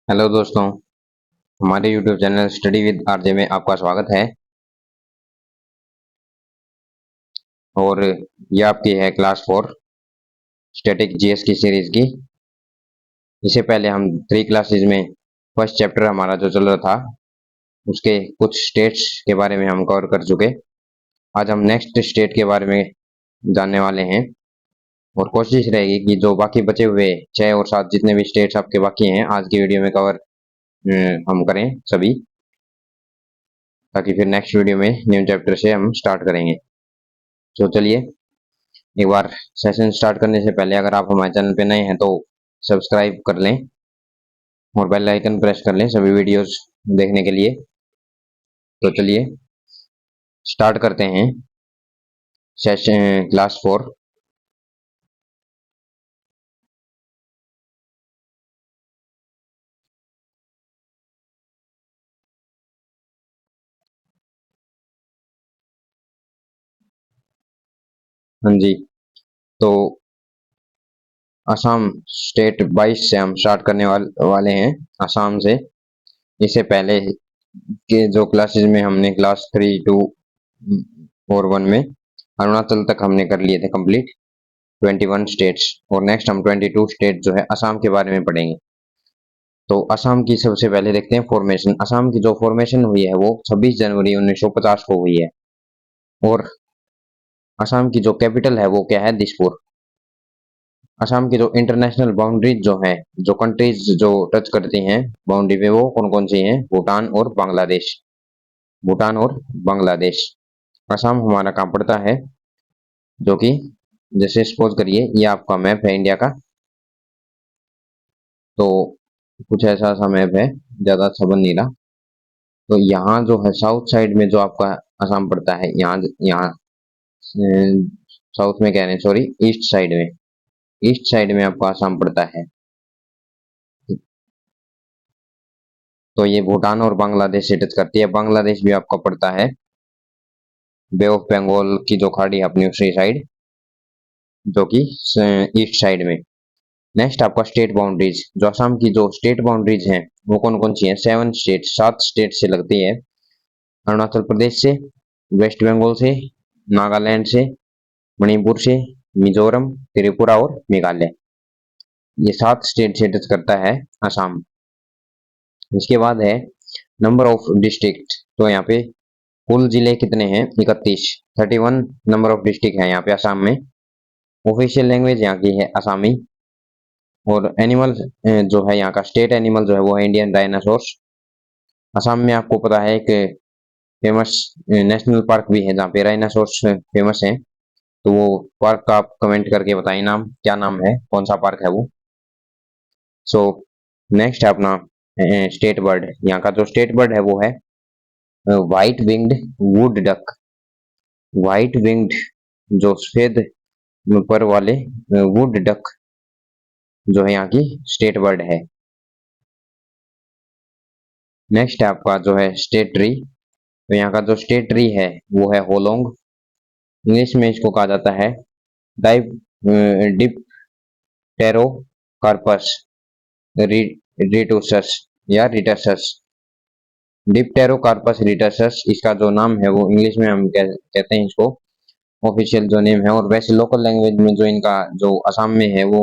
Hello दोस्तों, हमारे YouTube channel study with RJ में आपका स्वागत है। और ये आपकी है क्लास 4 स्टैटिक जीएस की सीरीज की। इससे पहले हम 3 क्लासेज में फर्स्ट चैप्टर हमारा जो चल रहा था उसके कुछ स्टेट्स के बारे में हम कवर कर चुके। आज हम नेक्स्ट स्टेट के बारे में जानने वाले हैं और कोशिश रहेगी कि जो बाकी बचे हुए 6 और 7 जितने भी स्टेट्स आपके बाकी हैं आज की वीडियो में कवर हम करें सभी, ताकि फिर नेक्स्ट वीडियो में न्यू चैप्टर से हम स्टार्ट करेंगे। तो चलिए एक बार सेशन स्टार्ट करने से पहले अगर आप हमारे चैनल पे नए हैं तो सब्सक्राइब कर लें और बेल आइकन प्रेस कर लें सभी वीडियोस देखने के लिए। तो चलिए स्टार्ट करते हैं सेशन क्लास 4। हाँ जी, तो असम स्टेट 22 से हम स्टार्ट करने वाले हैं असम से। इससे पहले के जो क्लासेस में हमने क्लास 3 2 और 1 में अरुणाचल तक हमने कर लिए थे कंप्लीट 21 स्टेट्स, और नेक्स्ट हम 22 स्टेट जो है असम के बारे में पढ़ेंगे। तो असम की सबसे पहले देखते हैं फॉर्मेशन। असम की जो फॉर्मेशन हुई है वो 26 जनवरी 1950 को हुई है, और असम की जो कैपिटल है वो क्या है, दिसपुर। असम की जो इंटरनेशनल बाउंड्रीज जो है, जो कंट्रीज जो टच करती हैं बाउंड्री पे, वो कौन कौन सी हैं, भूटान और बांग्लादेश। भूटान और बांग्लादेश। असम हमारा कहाँ पड़ता है, जो कि जैसे सपोज करिए ये आपका मैप है इंडिया का, तो कुछ ऐसा सा मैप है, ज्यादा अच्छा बन नहीं रहा। तो यहाँ जो है साउथ साइड में जो आपका असम पड़ता है, यहाँ यहाँ साउथ में कह रहे हैं, सॉरी ईस्ट साइड में आपका असम पड़ता है। तो ये भूटान और बांग्लादेश से टच करती है। बांग्लादेश भी आपका पड़ता है बे ऑफ बंगाल की जो खाड़ी है अपनी उसी साइड, जो कि ईस्ट साइड में। नेक्स्ट आपका स्टेट बाउंड्रीज। जो असम की जो स्टेट बाउंड्रीज हैं वो कौन कौन सी हैं, 7 स्टेट से लगती है। अरुणाचल प्रदेश से, वेस्ट बंगाल से, नागालैंड से, मणिपुर से, मिजोरम, त्रिपुरा और मेघालय। ये 7 स्टेट से टच करता है असम। इसके बाद है नंबर ऑफ डिस्ट्रिक्ट। तो यहाँ पे कुल जिले कितने हैं, 31, 31 नंबर ऑफ डिस्ट्रिक्ट है यहाँ पे असम में। ऑफिशियल लैंग्वेज यहाँ की है असमी। और एनिमल जो है यहाँ का स्टेट एनिमल जो है वो है इंडियन डायनासोर्स। असम में आपको पता है एक फेमस नेशनल पार्क भी है जहाँ पे डायनासोर्स फेमस हैं। तो वो पार्क का आप कमेंट करके बताइए नाम, क्या नाम है, कौन सा पार्क है वो। सो नेक्स्ट है अपना स्टेट बर्ड। यहाँ का जो स्टेट बर्ड है वो है white winged wood duck. White winged जो सफेद पर वाले वुड डक जो है यहाँ की स्टेट बर्ड है। नेक्स्ट है आपका जो है स्टेट ट्री। तो यहाँ का जो स्टेट ट्री है वो है होलोंग। इंग्लिश में इसको कहा जाता है डाइप डिप्टेरोकार्पस रिटोसस या रिटसस। डिप्टेरोकार्पस रिटसस इसका जो नाम है वो इंग्लिश में हम कहते हैं इसको, ऑफिशियल जो नेम है। और वैसे लोकल लैंग्वेज में जो इनका जो असम में है वो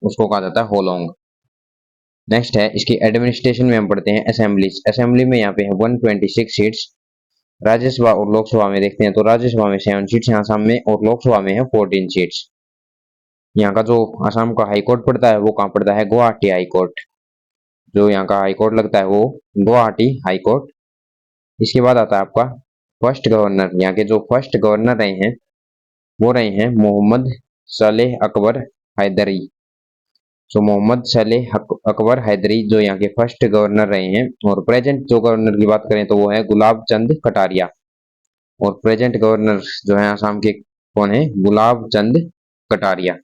उसको कहा जाता है होलोंग। नेक्स्ट है इसकी एडमिनिस्ट्रेशन में हम पढ़ते हैं असेंबलीज। असेंबली में यहाँ पे है 126 सीट्स। राज्यसभा और लोकसभा में देखते हैं तो राज्यसभा में 7 सीट्स हैं असम में, और लोकसभा में है 14 सीट्स। यहाँ का जो असम का हाई कोर्ट पड़ता है वो कहाँ पड़ता है, गुवाहाटी हाई कोर्ट। जो यहाँ का हाई कोर्ट लगता है वो गुवाहाटी हाई कोर्ट। इसके बाद आता है आपका फर्स्ट गवर्नर। यहाँ के जो फर्स्ट गवर्नर रहे हैं वो रहे हैं मोहम्मद सलेह अकबर हैदरी। सो मोहम्मद सलेह अकबर हैदरी जो यहाँ के फर्स्ट गवर्नर रहे हैं। और प्रेजेंट जो गवर्नर की बात करें तो वो है गुलाब चंद कटारिया। और प्रेजेंट गवर्नर जो है आसाम के कौन है, Gulab Chand Kataria.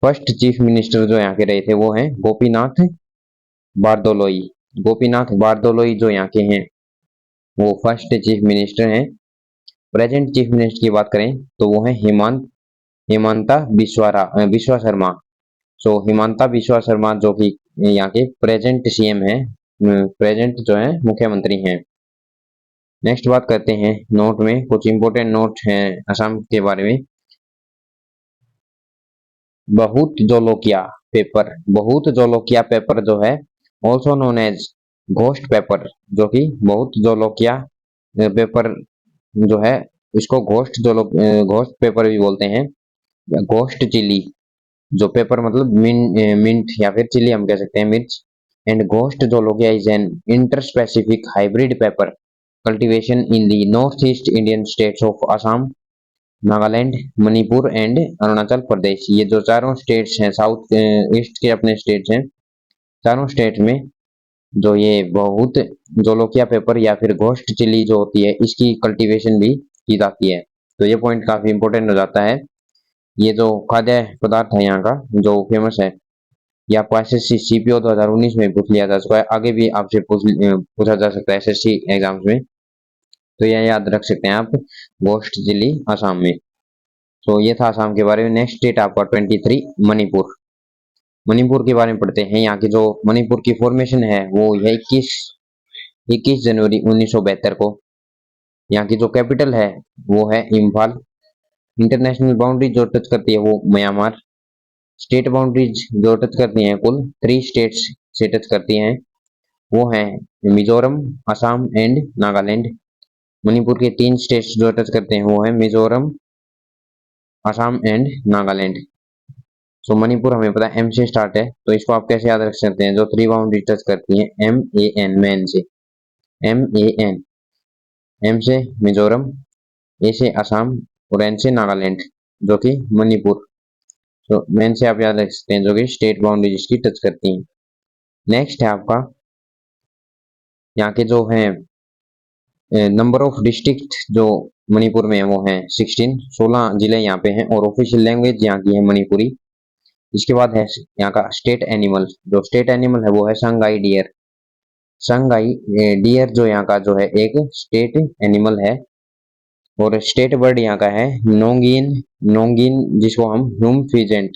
First chief minister जो यहाँ के रहे थे वो हैं गोपीनाथ बारदोलोई। गोपीनाथ बारदोलोई जो यहाँ के हैं वो फर्स्ट चीफ मिनिस्टर हैं। प्रेजेंट चीफ मिनिस्टर की बात करें तो वो है हिमांता बिस्वा शर्मा। सो हिमांता बिस्वा शर्मा जो कि यहाँ के प्रेजेंट सीएम है, प्रेजेंट जो है मुख्यमंत्री हैं। नेक्स्ट बात करते हैं नोट में, कुछ इंपोर्टेंट नोट हैं असम के बारे में। बहुत जोलोकिया पेपर, बहुत जोलोकिया पेपर जो है also known as ghost pepper, जो कि बहुत जोलोकिया पेपर जो है इसको घोस्ट पेपर भी बोलते हैं, या घोस्ट चिली, जो पेपर मतलब मिंट या फिर चिली हम कह सकते हैं, मिर्च। And ghost jolokia is an interspecific hybrid pepper cultivation in the north east Indian states of Assam, Nagaland, Manipur and Arunachal Pradesh. ये जो चारों स्टेट्स हैं, साउथ ईस्ट के अपने स्टेट्स हैं, चारों स्टेट में जो ये बहुत जोलोकिया पेपर या फिर घोस्ट चिली जो होती है इसकी कल्टीवेशन भी की जाती है। तो ये पॉइंट काफी इंपॉर्टेंट हो जाता है। ये जो खाद्य पदार्थ है यहाँ का जो फेमस है, ये आपको एसएससी सीपीओ 2019 में पूछ लिया जा सकता है, आगे भी आपसे पूछा जा सकता है एसएससी एग्जाम्स में, तो यह याद रख सकते हैं आप, घोस्ट चिली असम में। तो ये था असम के बारे में। नेक्स्ट स्टेट आपका 23 मणिपुर। मणिपुर के बारे में पढ़ते हैं। यहाँ की जो मणिपुर की फॉर्मेशन है वो है 21 जनवरी 1972 को। यहाँ की जो कैपिटल है वो है इम्फाल। इंटरनेशनल बाउंड्री जो टच करती है वो म्यांमार। स्टेट बाउंड्रीज जो टच करती हैं कुल 3 स्टेट्स से टच करती हैं, वो हैं मिजोरम, असम एंड नागालैंड। मणिपुर के 3 स्टेट्स जो टच करते हैं वो है मिजोरम, असम एंड नागालैंड। सो मणिपुर हमें पता है एम से स्टार्ट है, तो इसको आप कैसे याद रख सकते हैं, जो 3 बाउंड्री टच करती हैं MAN, मैन से, MAN, एम से मिजोरम, ए से असम और एन से नागालैंड, जो कि मणिपुर। तो मैन से आप याद रख सकते हैं जो कि स्टेट बाउंड्री जिसकी टच करती हैं। नेक्स्ट है आपका यहाँ के जो है नंबर ऑफ डिस्ट्रिक्ट जो मणिपुर में है वो है 16 जिले यहाँ पे हैं, और ऑफिशियल लैंग्वेज यहाँ की है मणिपुरी। इसके बाद है यहाँ का स्टेट एनिमल, जो स्टेट एनिमल है वो है संगाई डियर। संगाई डियर जो यहाँ का जो है एक स्टेट एनिमल है। और स्टेट बर्ड यहाँ का है नोंगीन, नोंगीन जिसको हम ह्यूम फिजेंट,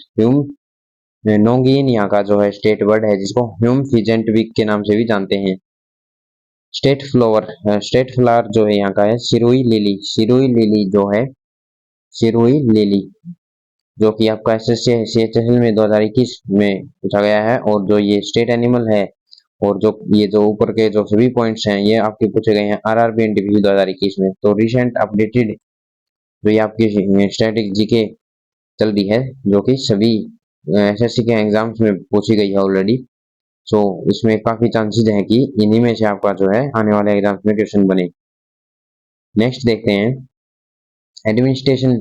नोंगीन यहाँ का जो है स्टेट बर्ड है जिसको ह्यूम फिजेंट वीक के नाम से भी जानते हैं। स्टेट फ्लावर, स्टेट फ्लावर जो है यहाँ का है सिरुई लिली, सिरुई लिली जो है, सिरुई लिली, जो कि आपका SSC में 2021 में पूछा गया है। और जो ये स्टेट एनिमल है और जो ये जो ऊपर के जो सभी पॉइंट्स हैं ये आपके पूछे गए हैं RRB एनटीपीसी 2021 में। तो रिसेंट अपडेटेड जो ये आपकी स्टैटिक जीके चल रही है जो कि सभी SSC के एग्जाम्स में पूछी गई है ऑलरेडी। सो इसमें काफी चांसेस हैं कि इन्हीं में से आपका जो है आने वाले एग्जाम्स में क्वेश्चन बने। नेक्स्ट देखते हैं एडमिनिस्ट्रेशन,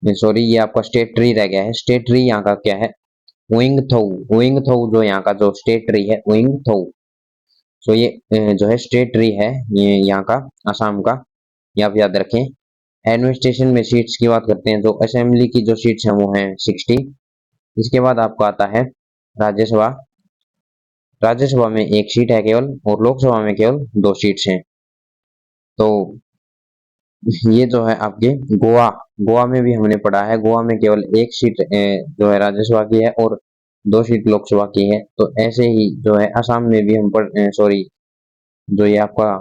सॉरी ये आपका स्टेट ट्री रह गया है। स्टेट ट्री यहाँ का क्या है, उइंग थौ, उइंग थौ जो यहाँ का जो स्टेट ट्री है उइंग थौ। सो ये जो है स्टेट ट्री है ये यहाँ का असम का, ये आप याद रखें। एडमिनिस्ट्रेशन में सीट्स की बात करते हैं तो असेंबली की जो सीट्स हैं वो हैं 60। इसके बाद आपका आता है राज्यसभा, राज्यसभा में 1 सीट है केवल, और लोकसभा में केवल 2 सीट्स हैं। तो ये जो है आपके गोवा, गोवा में भी हमने पढ़ा है, गोवा में केवल 1 सीट जो है राज्यसभा की है और 2 सीट लोकसभा की है। तो ऐसे ही जो है असम में भी हम सॉरी जो ये आपका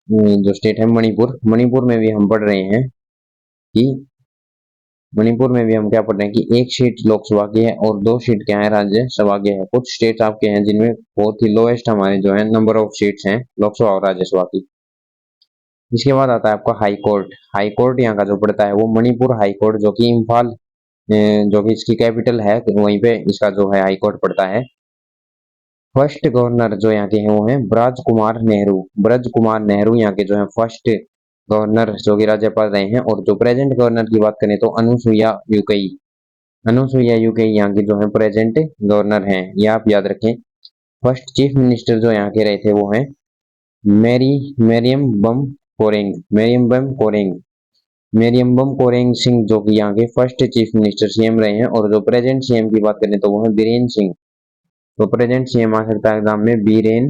जो स्टेट है मणिपुर, मणिपुर में भी हम पढ़ रहे हैं कि मणिपुर में भी हम क्या पढ़ रहे हैं कि 1 सीट लोकसभा की है और 2 सीट क्या है राज्यसभा के हैं। कुछ स्टेट आपके हैं जिनमें बहुत ही लोएस्ट हमारे जो है नंबर ऑफ सीट्स हैं लोकसभा और राज्यसभा की। इसके बाद आता है आपका हाई कोर्ट, हाई कोर्ट यहाँ का जो पड़ता है वो मणिपुर हाई कोर्ट, जो कि इम्फाल जो कि इसकी कैपिटल है वहीं पे इसका जो है हाई कोर्ट पड़ता है। फर्स्ट गवर्नर जो यहाँ के हैं वो हैं ब्रज कुमार नेहरू, ब्रज कुमार नेहरू यहाँ के जो है फर्स्ट गवर्नर जो कि राज्यपाल रहे हैं। और जो प्रेजेंट गवर्नर की बात करें तो अनुसुईया यूकेई, अनुसुईया यूकेई यहाँ की जो है प्रेजेंट गवर्नर हैं, ये आप याद रखें। फर्स्ट चीफ मिनिस्टर जो यहाँ के रहे थे वो हैं मेरियम कोरेंग, मेरियम कोरेंग सिंह, जो कि यहाँ के फर्स्ट चीफ मिनिस्टर सीएम रहे हैं। और जो प्रेजेंट सीएम की बात करें तो वो है बीरेन सिंह। तो प्रेजेंट सीएम आ सकता है एग्जाम में बीरेन,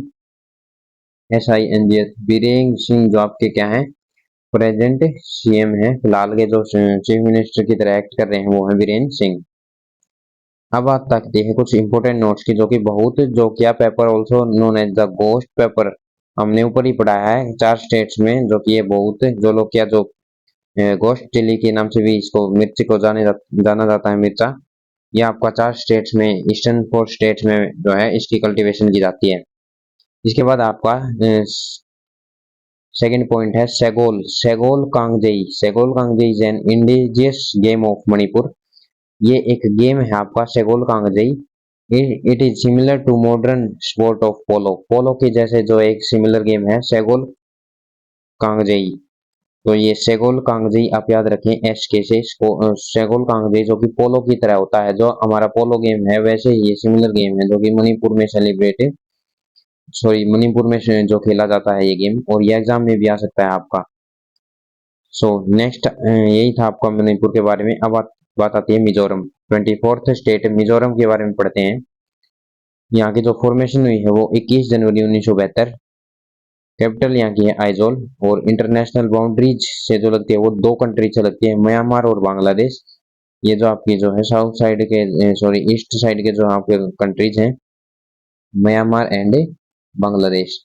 SINGS, बीरेन सिंह जो आपके क्या है प्रेजेंट सीएम है, फिलहाल के जो चीफ मिनिस्टर की तरह एक्ट कर रहे हैं वो है बीरेन सिंह। अब बात करते हैं कुछ इंपॉर्टेंट नोट्स की, जो कि बहुत jolokia pepper also known as the ghost pepper, हमने ऊपर ही पढ़ा है 4 स्टेट्स में, जो कि ये बहुत जोलोकिया जो गोस्ट चिली के नाम से भी इसको मिर्ची को जाना जाता है, मिर्चा। ये आपका 4 स्टेट्स में, ईस्टर्न 4 स्टेट्स में जो है इसकी कल्टीवेशन की जाती है। इसके बाद आपका सेकंड पॉइंट है Sagol, Sagol Kangjei, Sagol Kangjei is an indigenous game of Manipur. ये एक गेम है आपका Sagol Kangjei. It is similar to modern sport of polo, polo के जैसे जो एक सिमिलर गेम है सेगोल कांगजेई। तो ये सेगोल कांगजेई आप याद रखें एस के से, सेगोल कांगजेई जो कि पोलो की तरह होता है, जो हमारा पोलो गेम है वैसे ही ये सिमिलर गेम है, जो कि मणिपुर में सेलिब्रेट, सॉरी मणिपुर में जो खेला जाता है ये गेम, और ये एग्जाम में भी आ सकता है आपका। सो नेक्स्ट यही था आपका मणिपुर के बारे में। अब बात आती है मिजोरम, 24th स्टेट मिजोरम के बारे में पढ़ते हैं। यहाँ की जो फॉर्मेशन हुई है वो 21 जनवरी 1972। कैपिटल यहाँ की है आइजोल, और इंटरनेशनल बाउंड्रीज से जो लगती है वो 2 कंट्री से लगती है, म्यांमार और बांग्लादेश। ये जो आपकी जो है साउथ साइड के, सॉरी ईस्ट साइड के जो आपके कंट्रीज हैं, म्यांमार एंड बांग्लादेश,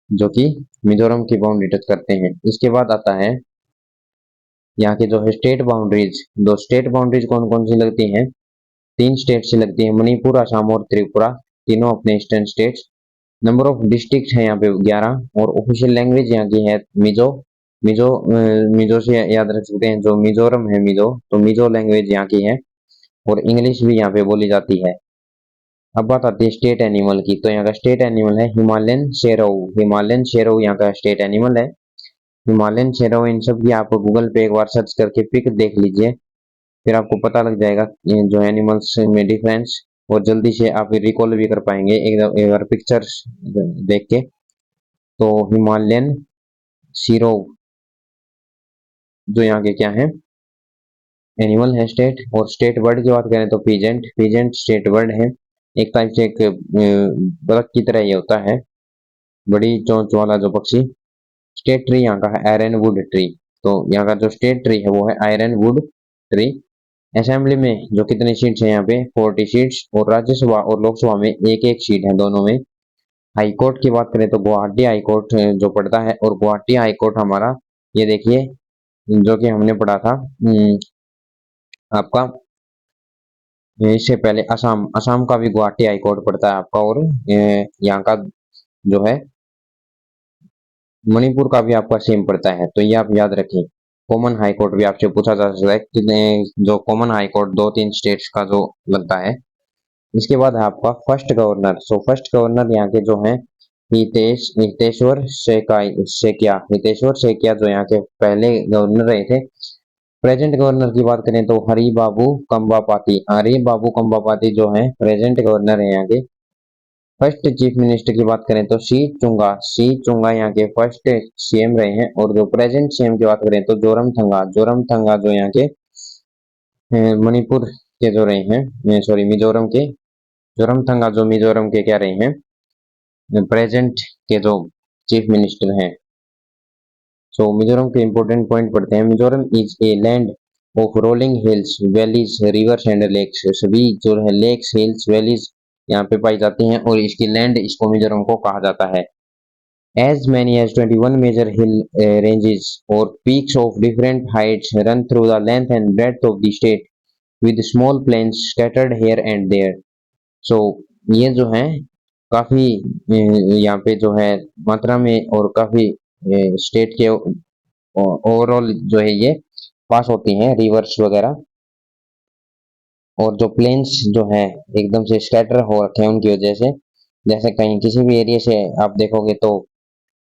जो कि मिजोरम की बाउंड्री टच करते हैं। इसके बाद आता है यहाँ के जो है स्टेट बाउंड्रीज। दो स्टेट बाउंड्रीज कौन कौन सी लगती हैं? 3 स्टेट से लगती है, मणिपुर, असम और त्रिपुरा, तीनों अपने eastern states. Number of district है यहाँ पे 11, और ऑफिशियल लैंग्वेज यहाँ की है मिजो। मिजो से याद रख सकते हैं, जो मिजोरम है मिजो, तो मिजो लैंग्वेज यहाँ की है, और इंग्लिश भी यहाँ पे बोली जाती है। अब बात आती है स्टेट एनिमल की, तो यहाँ का स्टेट एनिमल है हिमालयन शेरोव, हिमालयन शेरोव यहाँ का स्टेट एनिमल है। हिमालयन शेरोव, इन सब की आप गूगल पे एक बार सर्च करके पिक देख लीजिए, फिर आपको पता लग जाएगा ये जो एनिमल्स में डिफरेंस, और जल्दी से आप रिकॉल भी कर पाएंगे एक बार पिक्चर्स देख के। तो हिमालयन शेरोव जो यहाँ के क्या है, एनिमल है स्टेट। और स्टेट बर्ड की बात करें तो पीजेंट, पीजेंट स्टेट बर्ड है, एक टाइप से एक बतख की तरह ये होता है, बड़ी चोंच वाला जो पक्षी। स्टेट ट्री यहाँ का है आयरन वुड ट्री, तो यहाँ का जो स्टेट ट्री है वो है आयरन वुड ट्री। असेंबली में जो कितनी सीट्स है यहाँ पे 40 सीट्स, और राज्यसभा और लोकसभा में एक एक सीट है दोनों में। हाई कोर्ट की बात करें तो गुवाहाटी हाई कोर्ट जो पड़ता है, और गुवाहाटी हाई कोर्ट हमारा ये देखिए जो कि हमने पढ़ा था आपका इससे पहले, असम, असम का भी गुवाहाटी हाई कोर्ट पड़ता है आपका, और यहाँ का जो है मणिपुर का भी आपका सेम पड़ता है, तो ये आप याद रखें। कॉमन हाई कोर्ट भी आपसे पूछा जा सकता है कितने, जो कॉमन हाई कोर्ट 2-3 स्टेट्स का जो लगता है। इसके बाद है आपका first governor. So first governor यहाँ के जो है हितेश्वर सेकिया, हितेश्वर सेकिया जो यहाँ के पहले गवर्नर रहे थे। प्रेजेंट गवर्नर की बात करें तो हरि बाबू कंबापाती, हरि बाबू कंबापाती जो है प्रेजेंट गवर्नर है यहाँ के। फर्स्ट चीफ मिनिस्टर की बात करें तो सी चुंगा यहाँ के फर्स्ट सीएम रहे हैं, और जो प्रेजेंट सीएम की बात करें तो जोरम थंगा जो यहाँ के मणिपुर के जो रहे हैं, सॉरी मिजोरम के, जोरम थंगा जो मिजोरम के क्या रहे हैं, प्रेजेंट के जो चीफ मिनिस्टर हैं। सो मिजोरम के इंपॉर्टेंट पॉइंट पढ़ते हैं। Mizoram is a land of rolling hills, valleys, rivers and lakes, सभी जो है लेक्स, हिल्स, वैलीज यहाँ पे पाई जाती हैं, और इसकी लैंड इसको मिजोरम को कहा जाता है। As many as 21 major hill ranges or peaks of different heights run through the length and breadth of the state, with small plains scattered here and there. So ये जो है काफी यहाँ पे जो है मात्रा में, और काफी स्टेट के ओवरऑल जो है ये पास होती हैं रिवर्स वगैरह, और जो प्लेन्स जो है एकदम से स्कैटर हो रखे हैं उनकी वजह से। जैसे कहीं किसी भी एरिया से आप देखोगे तो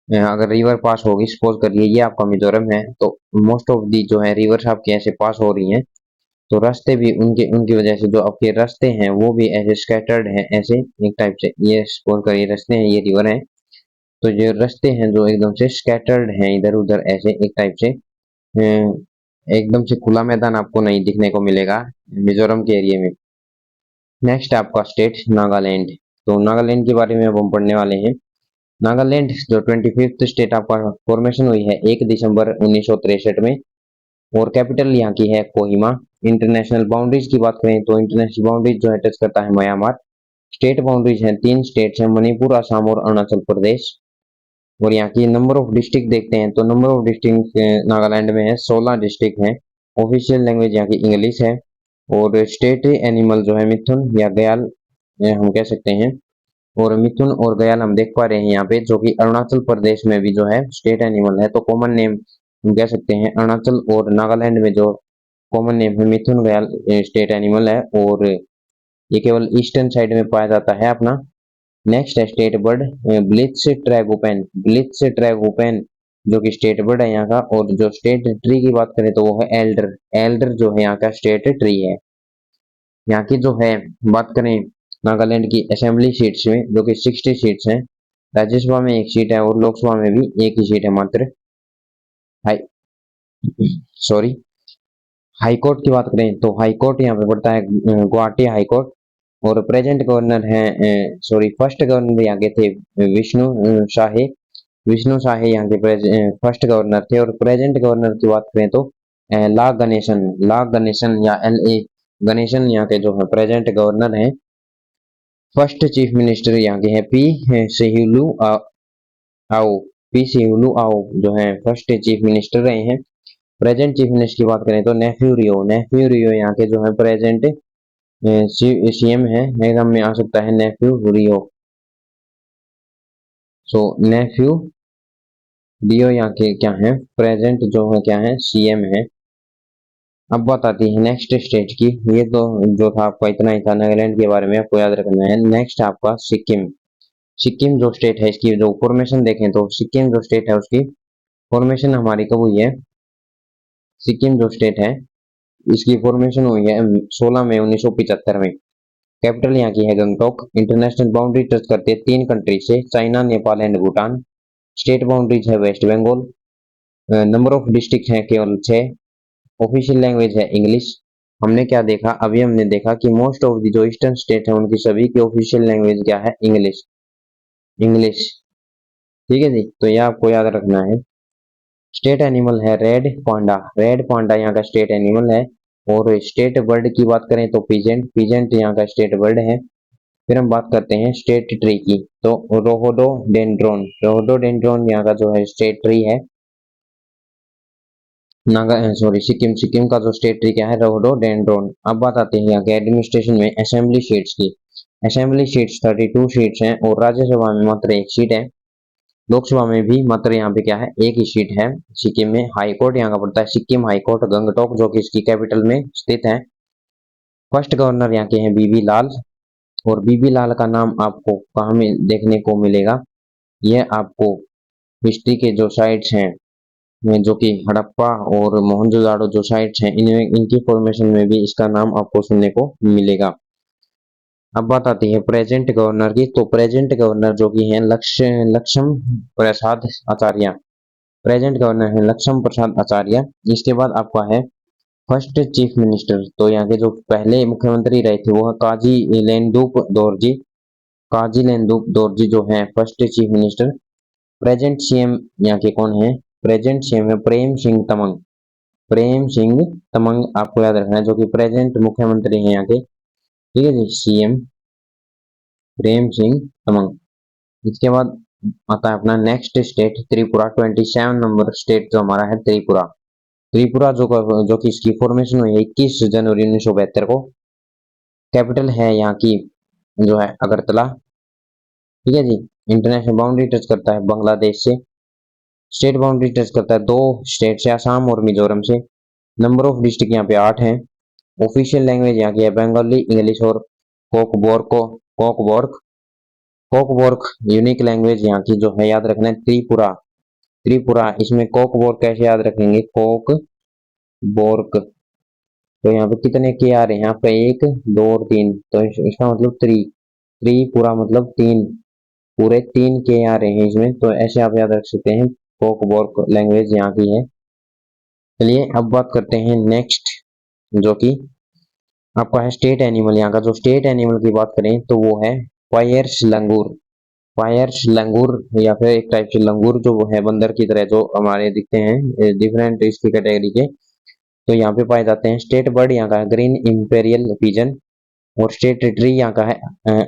अगर रिवर पास होगी, सपोज करिए ये आपका मिजोरम है, तो मोस्ट ऑफ दी जो है रिवर्स आपके ऐसे पास हो रही हैं, तो रास्ते भी उनके उनकी वजह से जो आपके रास्ते हैं वो भी ऐसे स्कैटर्ड हैं, ऐसे एक टाइप से, ये सपोज करिए रास्ते हैं, ये रिवर है, तो ये रास्ते हैं जो एकदम से स्कैटर्ड हैं इधर उधर ऐसे एक टाइप से, एकदम से खुला मैदान आपको नहीं दिखने को मिलेगा मिजोरम के एरिया में। नेक्स्ट आपका स्टेट नागालैंड, तो नागालैंड के बारे में अब हम पढ़ने वाले हैं। नागालैंड जो 25th स्टेट आपका फॉर्मेशन हुई है 1 दिसंबर 1963 में, और कैपिटल यहाँ की है कोहिमा। इंटरनेशनल बाउंड्रीज की बात करें तो इंटरनेशनल बाउंड्रीज जो है टच करता है म्यांमार। स्टेट बाउंड्रीज हैं, 3 स्टेट्स हैं, मणिपुर, असम और अरुणाचल प्रदेश। और यहाँ की नंबर ऑफ डिस्ट्रिक्ट देखते हैं तो नंबर ऑफ डिस्ट्रिक्ट नागालैंड में है 16 डिस्ट्रिक्ट हैं। ऑफिशियल लैंग्वेज यहाँ की इंग्लिश है। और स्टेट एनिमल जो है मिथुन या गयाल हम कह सकते हैं। और मिथुन और गयाल हम देख पा रहे हैं यहाँ पे, जो कि अरुणाचल प्रदेश में भी जो है स्टेट एनिमल है। तो कॉमन नेम हम कह सकते हैं अरुणाचल और नागालैंड में जो कॉमन नेम है मिथुन गयाल स्टेट एनिमल है। और ये केवल ईस्टर्न साइड में पाया जाता है अपना। नेक्स्ट है state bird Blitz tragopan. Blitz tragopan जो कि स्टेट बर्ड है यहाँ का। और जो स्टेट ट्री की बात करें तो वो है एल्डर। एल्डर जो है यहाँ का स्टेट ट्री है। यहाँ की जो है बात करें नागालैंड की असेंबली सीट्स में, जो कि 60 सीट्स हैं। राज्यसभा में 1 सीट है और लोकसभा में भी 1 ही सीट है मात्र। हाई सॉरी हाई कोर्ट की बात करें तो हाई कोर्ट यहाँ पे पड़ता है गुवाहाटी हाई कोर्ट। और प्रेजेंट गवर्नर है फर्स्ट गवर्नर यहाँ के थे शाहे। विष्णु शाहे यहाँ के फर्स्ट गवर्नर थे। और प्रेजेंट गवर्नर की बात करें तो ला गणेशन या LA गणेशन यहाँ के जो है प्रेजेंट गवर्नर हैं। फर्स्ट चीफ मिनिस्टर यहाँ के हैं आओ पी सेहुलू आओ जो है फर्स्ट चीफ मिनिस्टर रहे हैं। प्रेजेंट चीफ मिनिस्टर की बात करें तो नेफ्यू रियो यहाँ के जो है प्रेजेंट CM है। एग्जाम में आ सकता है नेफ्यू रियो। सो नेफ्यू रियो यहाँ के क्या है प्रेजेंट जो है क्या है CM है। अब बात आती है नेक्स्ट स्टेट की। ये तो जो था आपका इतना ही था नागालैंड के बारे में, आपको याद रखना है। नेक्स्ट आपका सिक्किम। सिक्किम जो स्टेट है इसकी जो फॉर्मेशन देखें तो सिक्किम जो स्टेट है उसकी फॉर्मेशन हमारी कब हुई है। सिक्किम जो स्टेट है इसकी फॉर्मेशन हुई है 16 मई 1975 में। कैपिटल यहाँ की है गंगटोक। इंटरनेशनल बाउंड्री टच करते हैं 3 कंट्री से, China, Nepal and Bhutan. State boundaries है West Bengal. Number of district है केवल 6। ऑफिशियल लैंग्वेज है इंग्लिश। हमने क्या देखा अभी, हमने देखा कि मोस्ट ऑफ द जो ईस्टर्न स्टेट है उनकी सभी की ऑफिशियल लैंग्वेज क्या है इंग्लिश। इंग्लिश ठीक है जी, तो ये आपको याद रखना है। स्टेट एनिमल है रेड पांडा। रेड पांडा यहाँ का स्टेट एनिमल है। और स्टेट बर्ड की बात करें तो पिजेंट। पिजेंट यहाँ का स्टेट बर्ड है। फिर हम बात करते हैं स्टेट ट्री की तो रोहोडोडेंड्रोन। रोहोडोडेंड्रोन यहाँ का जो है स्टेट ट्री है। सिक्किम का जो स्टेट ट्री क्या है रोहोडोडेंड्रोन। अब बात आती है यहाँ के एडमिनिस्ट्रेशन में असेंबली सीट्स की। असेंबली सीट्स 32 सीट्स हैं और राज्यसभा में मात्र 1 सीट है। लोकसभा में भी मात्र यहाँ पे क्या है 1 ही सीट है। सिक्किम में हाई कोर्ट यहाँ का पड़ता है सिक्किम हाई कोर्ट गंगटोक, जो कि इसकी कैपिटल में स्थित है। फर्स्ट गवर्नर यहाँ के हैं BB लाल। और BB लाल का नाम आपको कहाँ में देखने को मिलेगा, यह आपको हिस्ट्री के जो साइट्स हैं जो कि हड़प्पा और मोहनजोदाड़ो जो साइट्स हैं इनमें इनकी फॉर्मेशन में भी इसका नाम आपको सुनने को मिलेगा। अब बात आती है प्रेजेंट गवर्नर की। तो प्रेजेंट गवर्नर जो कि हैं लक्ष्म प्रसाद आचार्य। प्रेजेंट गवर्नर है लक्ष्म प्रसाद आचार्य। इसके बाद आपका है फर्स्ट चीफ मिनिस्टर। तो यहाँ के जो पहले मुख्यमंत्री रहे थे वो है काजी लेंडुप दोरजी। काजी लेंडुप दोरजी जो है first chief minister. Present CM यहाँ के कौन है, प्रेजेंट CM है प्रेम सिंह तमंग। प्रेम सिंह तमंग आपको याद रखना है, जो कि प्रेजेंट मुख्यमंत्री हैं यहाँ के। ठीक है जी, CM प्रेम सिंह तमंग। इसके बाद आता है अपना next state Tripura. 27 number state जो हमारा है त्रिपुरा। त्रिपुरा जो कि इसकी फॉर्मेशन हुई है 21 जनवरी 1972 को। कैपिटल है यहाँ की जो है अगरतला। ठीक है जी। इंटरनेशनल बाउंड्री टच करता है बांग्लादेश से। स्टेट बाउंड्री टच करता है 2 स्टेट से, आसाम और मिजोरम से। नंबर ऑफ डिस्ट्रिक्ट यहाँ पे 8 हैं। ऑफिशियल लैंग्वेज यहाँ की है बंगाली, इंग्लिश और कोकबोर्क। कोकबोर्क यूनिक लैंग्वेज यहाँ की जो है याद रखना है त्रिपुरा। त्रिपुरा इसमें कोकबोर्क कैसे याद रखेंगे, कोकबोर्क। तो यहाँ पे कितने के आ रहे हैं, यहाँ पे 1 2 और 3, तो इसका मतलब त्रिपुरा मतलब 3, पूरे 3 के आ रहे हैं इसमें, तो ऐसे आप याद रख सकते हैं। कोकबोर्क लैंग्वेज यहाँ की है। चलिए अब बात करते हैं नेक्स्ट, जो कि आपका है स्टेट एनिमल। यहाँ का जो स्टेट एनिमल की बात करें तो वो है पायर्स लंगूर। पायर्स लंगूर या फिर एक टाइप से लंगूर जो है बंदर की तरह जो हमारे दिखते हैं डिफरेंट इसकी कैटेगरी के। तो यहाँ पे पाए जाते हैं। स्टेट बर्ड यहाँ का है ग्रीन इंपेरियल पिजन, और स्टेट ट्री यहाँ का है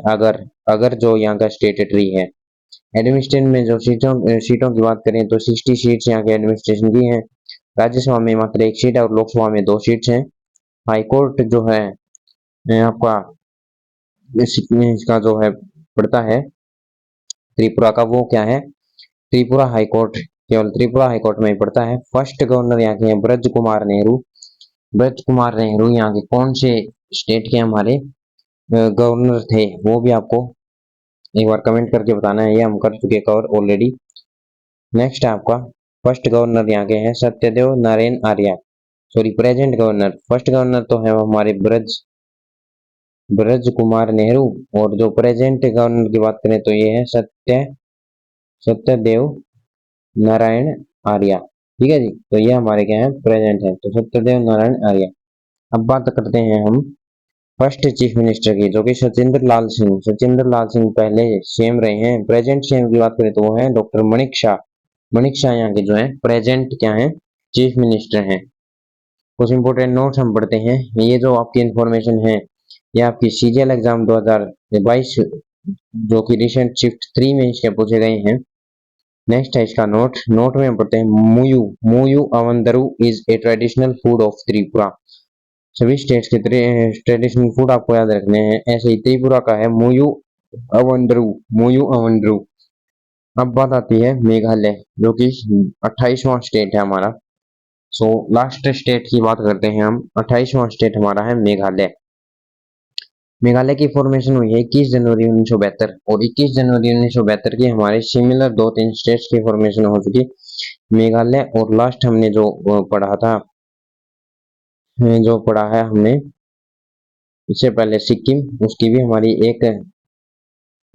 अगर, अगर जो यहाँ का स्टेट ट्री है। एडमिनिस्ट्रेशन में जो सीटों की बात करें तो 60 सीट्स यहाँ के एडमिनिस्ट्रेशन की हैं। राज्यसभा में मात्र 1 सीट है और लोकसभा में 2 सीट्स हैं। हाईकोर्ट जो है आपका इसका जो है पड़ता है त्रिपुरा का, वो क्या है, त्रिपुरा हाईकोर्ट, केवल त्रिपुरा हाईकोर्ट में ही पड़ता है। फर्स्ट गवर्नर यहाँ के हैं ब्रज कुमार नेहरू। ब्रज कुमार नेहरू यहाँ के कौन से स्टेट के हमारे गवर्नर थे, वो भी आपको एक बार कमेंट करके बताना है। ये हम कर चुके कवर ऑलरेडी। नेक्स्ट है आपका फर्स्ट गवर्नर यहाँ के हैं Satyadev Narayan Arya, sorry present governor. First governor तो है हमारे ब्रज कुमार नेहरू, और जो प्रेजेंट गवर्नर की बात करें तो ये है सत्यदेव नारायण आर्य। ठीक है जी, तो ये हमारे क्या है प्रेजेंट है, तो सत्यदेव नारायण आर्य। अब बात करते हैं हम फर्स्ट चीफ मिनिस्टर की, जो कि सचिंद्र लाल सिंह। सचिंद्र लाल सिंह पहले सीएम रहे हैं। प्रेजेंट सीएम की बात करें तो वो है डॉक्टर मणिक शाह। मणिक शाह यहाँ के जो है प्रेजेंट क्या है चीफ मिनिस्टर हैं। कुछ इंपोर्टेंट नोट्स हम पढ़ते हैं। ये जो आपकी इंफॉर्मेशन है ये आपकी सीजीएल एग्जाम 2022 जो कि रिसेंट शिफ्ट 3 में इसके पूछे गए हैं। नेक्स्ट है इसका नोट में हम पढ़ते हैं Muya Muya Awandru is a traditional food of Tripura. सभी स्टेट्स के ट्रेडिशनल फूड आपको याद रखने हैं। ऐसे ही त्रिपुरा का है मुयू अवंदरू, मुयू अवंदरू। अब बात आती है मेघालय, जो कि 28वां स्टेट है हमारा। सो लास्ट स्टेट की बात करते हैं हम। 28वां स्टेट हमारा है मेघालय। मेघालय की फॉर्मेशन हुई है 21 जनवरी 1972, और 21 जनवरी 1972 की हमारे सिमिलर 2-3 स्टेट्स की फॉर्मेशन हो चुकी मेघालय। और लास्ट हमने जो पढ़ा था, जो पढ़ा है हमने इससे पहले सिक्किम, उसकी भी हमारी एक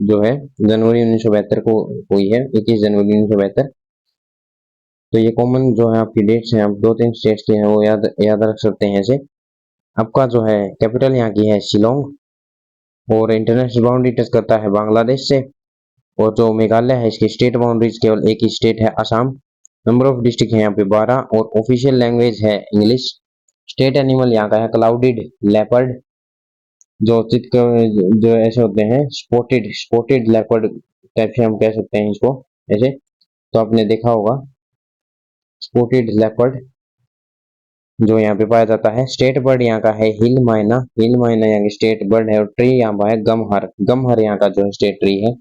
जो है जनवरी 1972 को हुई है, 21 जनवरी 1972। तो ये कॉमन जो है आपकी डेट्स हैं, आप 2-3 स्टेट्स के हैं वो याद रख सकते हैं ऐसे। आपका जो है कैपिटल यहाँ की है शिलोंग, और इंटरनेशनल बाउंड्री टच करता है बांग्लादेश से। और जो मेघालय है इसकी स्टेट बाउंड्रीज केवल एक ही स्टेट है असम। नंबर ऑफ डिस्ट्रिक्ट है यहाँ पे 12, और ऑफिशियल लैंग्वेज है इंग्लिश। स्टेट एनिमल यहाँ का है क्लाउडेड लेपर्ड, जो जो ऐसे होते हैं स्पॉटेड लेपर्ड टाइप से हम कह सकते हैं इसको ऐसे, तो आपने देखा होगा स्पॉटेड लेपर्ड जो यहाँ पे पाया जाता है। स्टेट बर्ड यहाँ का है हिल मैना यहाँ की स्टेट बर्ड है। और ट्री यहाँ पर है गमहर यहाँ का जो है स्टेट ट्री है।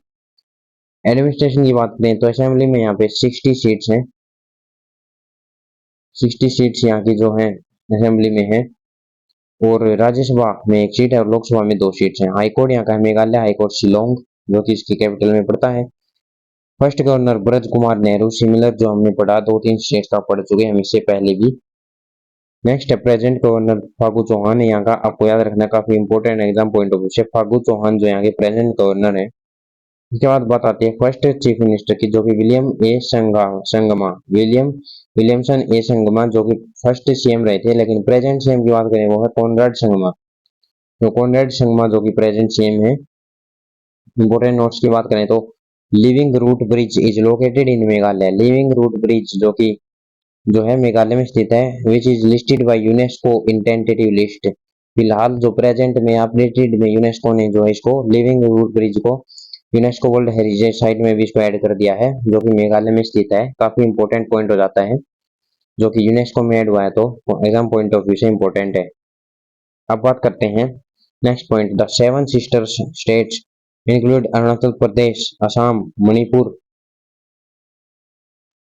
एडमिनिस्ट्रेशन की बात करें तो असेंबली में यहाँ पे 60 सीट्स हैं, 60 सीट्स यहाँ की जो है असेंबली में है। और राज्यसभा में 1 सीट है और लोकसभा में 2 सीट्स हैं। हाईकोर्ट यहाँ का है मेघालय हाईकोर्ट शिलोंग, जो कि इसकी कैपिटल में पड़ता है। First governor Braj Kumar Nehru, similar जो हमने पढ़ा 2-3 स्टेट का पढ़ चुके हम इससे पहले भी। नेक्स्ट है प्रेजेंट गवर्नर फागू चौहान है यहाँ का, आपको याद रखना काफी important exam point of view से, फागू चौहान जो यहाँ के प्रेजेंट गवर्नर है। इसके बाद बात आती है फर्स्ट चीफ मिनिस्टर की, जो कि विलियमसन ए संगमा, जो कि फर्स्ट सीएम रहे थे। लेकिन प्रेजेंट सीएम की बात करें वो है कॉनराड संगमा, तो कॉनराड संगमा जो कि प्रेजेंट सीएम है। इंपोर्टेंट नोट्स की बात करें तो living root bridge is located in Meghalaya. Living root bridge जो है मेघालय में स्थित है, which is listed by UNESCO in tentative list. फिलहाल जो प्रेजेंट में अपडेटेड में यूनेस्को ने जो है इसको लिविंग रूट ब्रिज को यूनेस्को वर्ल्ड हेरिटेज साइट में भी इसको ऐड कर दिया है, जो कि मेघालय में स्थित है। काफी इंपोर्टेंट पॉइंट हो जाता है, जो कि यूनेस्को में ऐड हुआ है, तो एग्जाम पॉइंट ऑफ व्यू से इंपोर्टेंट है। अब बात करते हैं next point, the 7 sisters states include Arunachal Pradesh, Assam, Manipur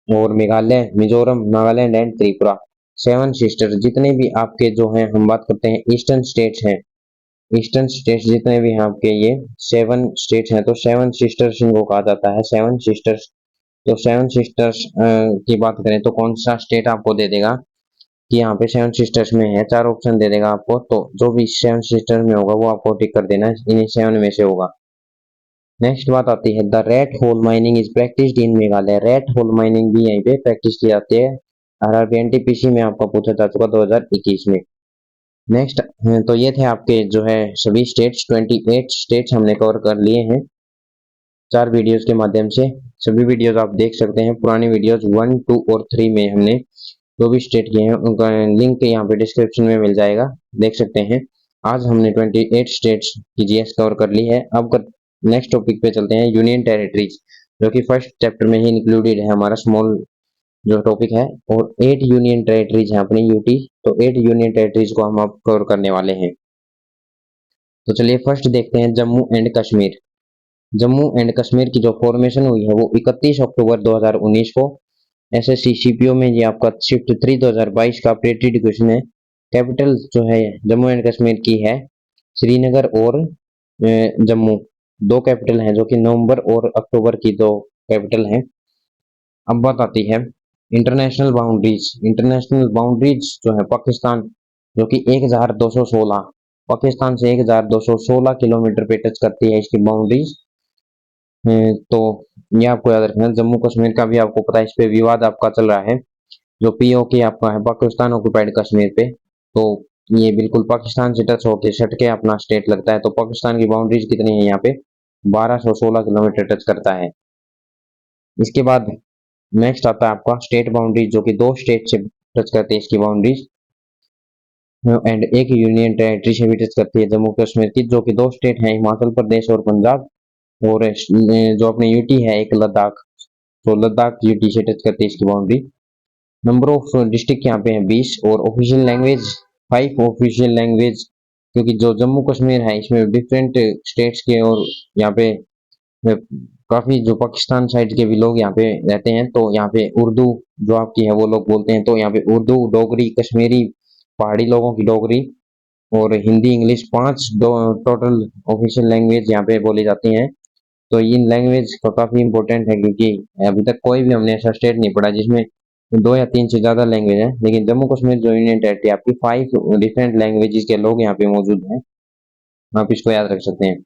और मेघालय, मिजोरम, नागालैंड एंड त्रिपुरा। 7 सिस्टर्स जितने भी आपके जो हैं, हम बात करते हैं ईस्टर्न स्टेट्स हैं, ईस्टर्न स्टेट्स जितने भी हैं आपके ये 7 स्टेट्स हैं, तो 7 सिस्टर्स इनको कहा जाता है 7 सिस्टर्स। तो 7 सिस्टर्स की बात करें तो कौन सा स्टेट आपको दे देगा कि यहाँ पे 7 सिस्टर्स में है, 4 ऑप्शन दे देगा आपको, तो जो भी 7 सिस्टर्स में होगा वो आपको टिक कर देना, इन्हीं 7 में से होगा। नेक्स्ट बात आती है the red hole mining is practised in Meghalaya. Red hole mining भी यहीं पे प्रैक्टिस की जाती है। आरआरबी एनटीपीसी में आपका पूछा जा चुका 2021 में। नेक्स्ट तो ये थे आपके जो है सभी स्टेट्स, 28 स्टेट्स हमने कवर कर लिए हैं 4 वीडियोस के माध्यम से। सभी वीडियोस आप देख सकते हैं, पुरानी वीडियोस 1, 2 और 3 में हमने जो भी स्टेट के हैं उनका लिंक यहाँ पे डिस्क्रिप्शन में मिल जाएगा, देख सकते हैं। आज हमने 28 स्टेट्स की जीएस कवर कर ली है। अब नेक्स्ट टॉपिक पे चलते हैं, यूनियन टेरिटरीज, जो कि फर्स्ट चैप्टर में ही इंक्लूडेड है हमारा स्मॉल जो टॉपिक है। और 8 यूनियन टेरिटरीज है अपनी यूटी, तो 8 यूनियन टेरिटरीज को हम अब कवर करने वाले हैं। तो चलिए फर्स्ट देखते हैं जम्मू एंड कश्मीर। जम्मू एंड कश्मीर की जो फॉर्मेशन हुई है वो 31 अक्टूबर 2019 को एसएससी सीपीओ में, ये आपका शिफ्ट 3 2022 का अपडेटेड क्वेश्चन है। कैपिटल जो है जम्मू एंड कश्मीर की है श्रीनगर और जम्मू, दो कैपिटल हैं जो कि नवंबर और अक्टूबर की दो कैपिटल हैं। अब बात आती है इंटरनेशनल बाउंड्रीज। इंटरनेशनल बाउंड्रीज जो है पाकिस्तान, जो कि 1216, पाकिस्तान से 1216 किलोमीटर पे टच करती है इसकी बाउंड्रीज। तो ये आपको याद रखना है। जम्मू कश्मीर का भी आपको पता है, इस पे विवाद आपका चल रहा है, जो पीओके आपका है पाकिस्तान ऑक्युपाइड कश्मीर पे, तो ये बिल्कुल पाकिस्तान से टच होके सट के अपना स्टेट लगता है। तो पाकिस्तान की बाउंड्रीज कितनी है यहाँ पे, 1216 किलोमीटर टच करता है। इसके बाद नेक्स्ट आता है आपका स्टेट बाउंड्रीज, जो कि दो स्टेट से टच करती है इसकी बाउंड्रीज, एंड एक यूनियन टेरिटरी से भी टच करती है जम्मू कश्मीर की, जो कि दो स्टेट हैं हिमाचल प्रदेश और पंजाब। और जो अपनी यूटी है एक लद्दाख, तो लद्दाख यूटी से टच करती है इसकी बाउंड्री। नंबर ऑफ डिस्ट्रिक्ट यहाँ पे हैं 20, और ऑफिशियल लैंग्वेज 5 ऑफिशियल लैंग्वेज, क्योंकि जो जम्मू कश्मीर है इसमें डिफरेंट स्टेट्स के और यहाँ पे काफी जो पाकिस्तान साइड के भी लोग यहाँ पे रहते हैं, तो यहाँ पे उर्दू जो आपकी है वो लोग बोलते हैं। तो यहाँ पे उर्दू, डोगरी, कश्मीरी, पहाड़ी लोगों की डोगरी और Hindi, English, 5 total official language यहाँ पे बोली जाती हैं। तो इन लैंग्वेज का काफी इंपॉर्टेंट है, क्योंकि अभी तक कोई भी हमने ऐसा स्टेट नहीं पढ़ा जिसमें 2 या 3 से ज्यादा लैंग्वेज है, लेकिन जम्मू कश्मीर जो यूनियन टेरिटरी आपकी 5 डिफरेंट लैंग्वेजेस के लोग यहाँ पे मौजूद हैं, आप इसको याद रख सकते हैं।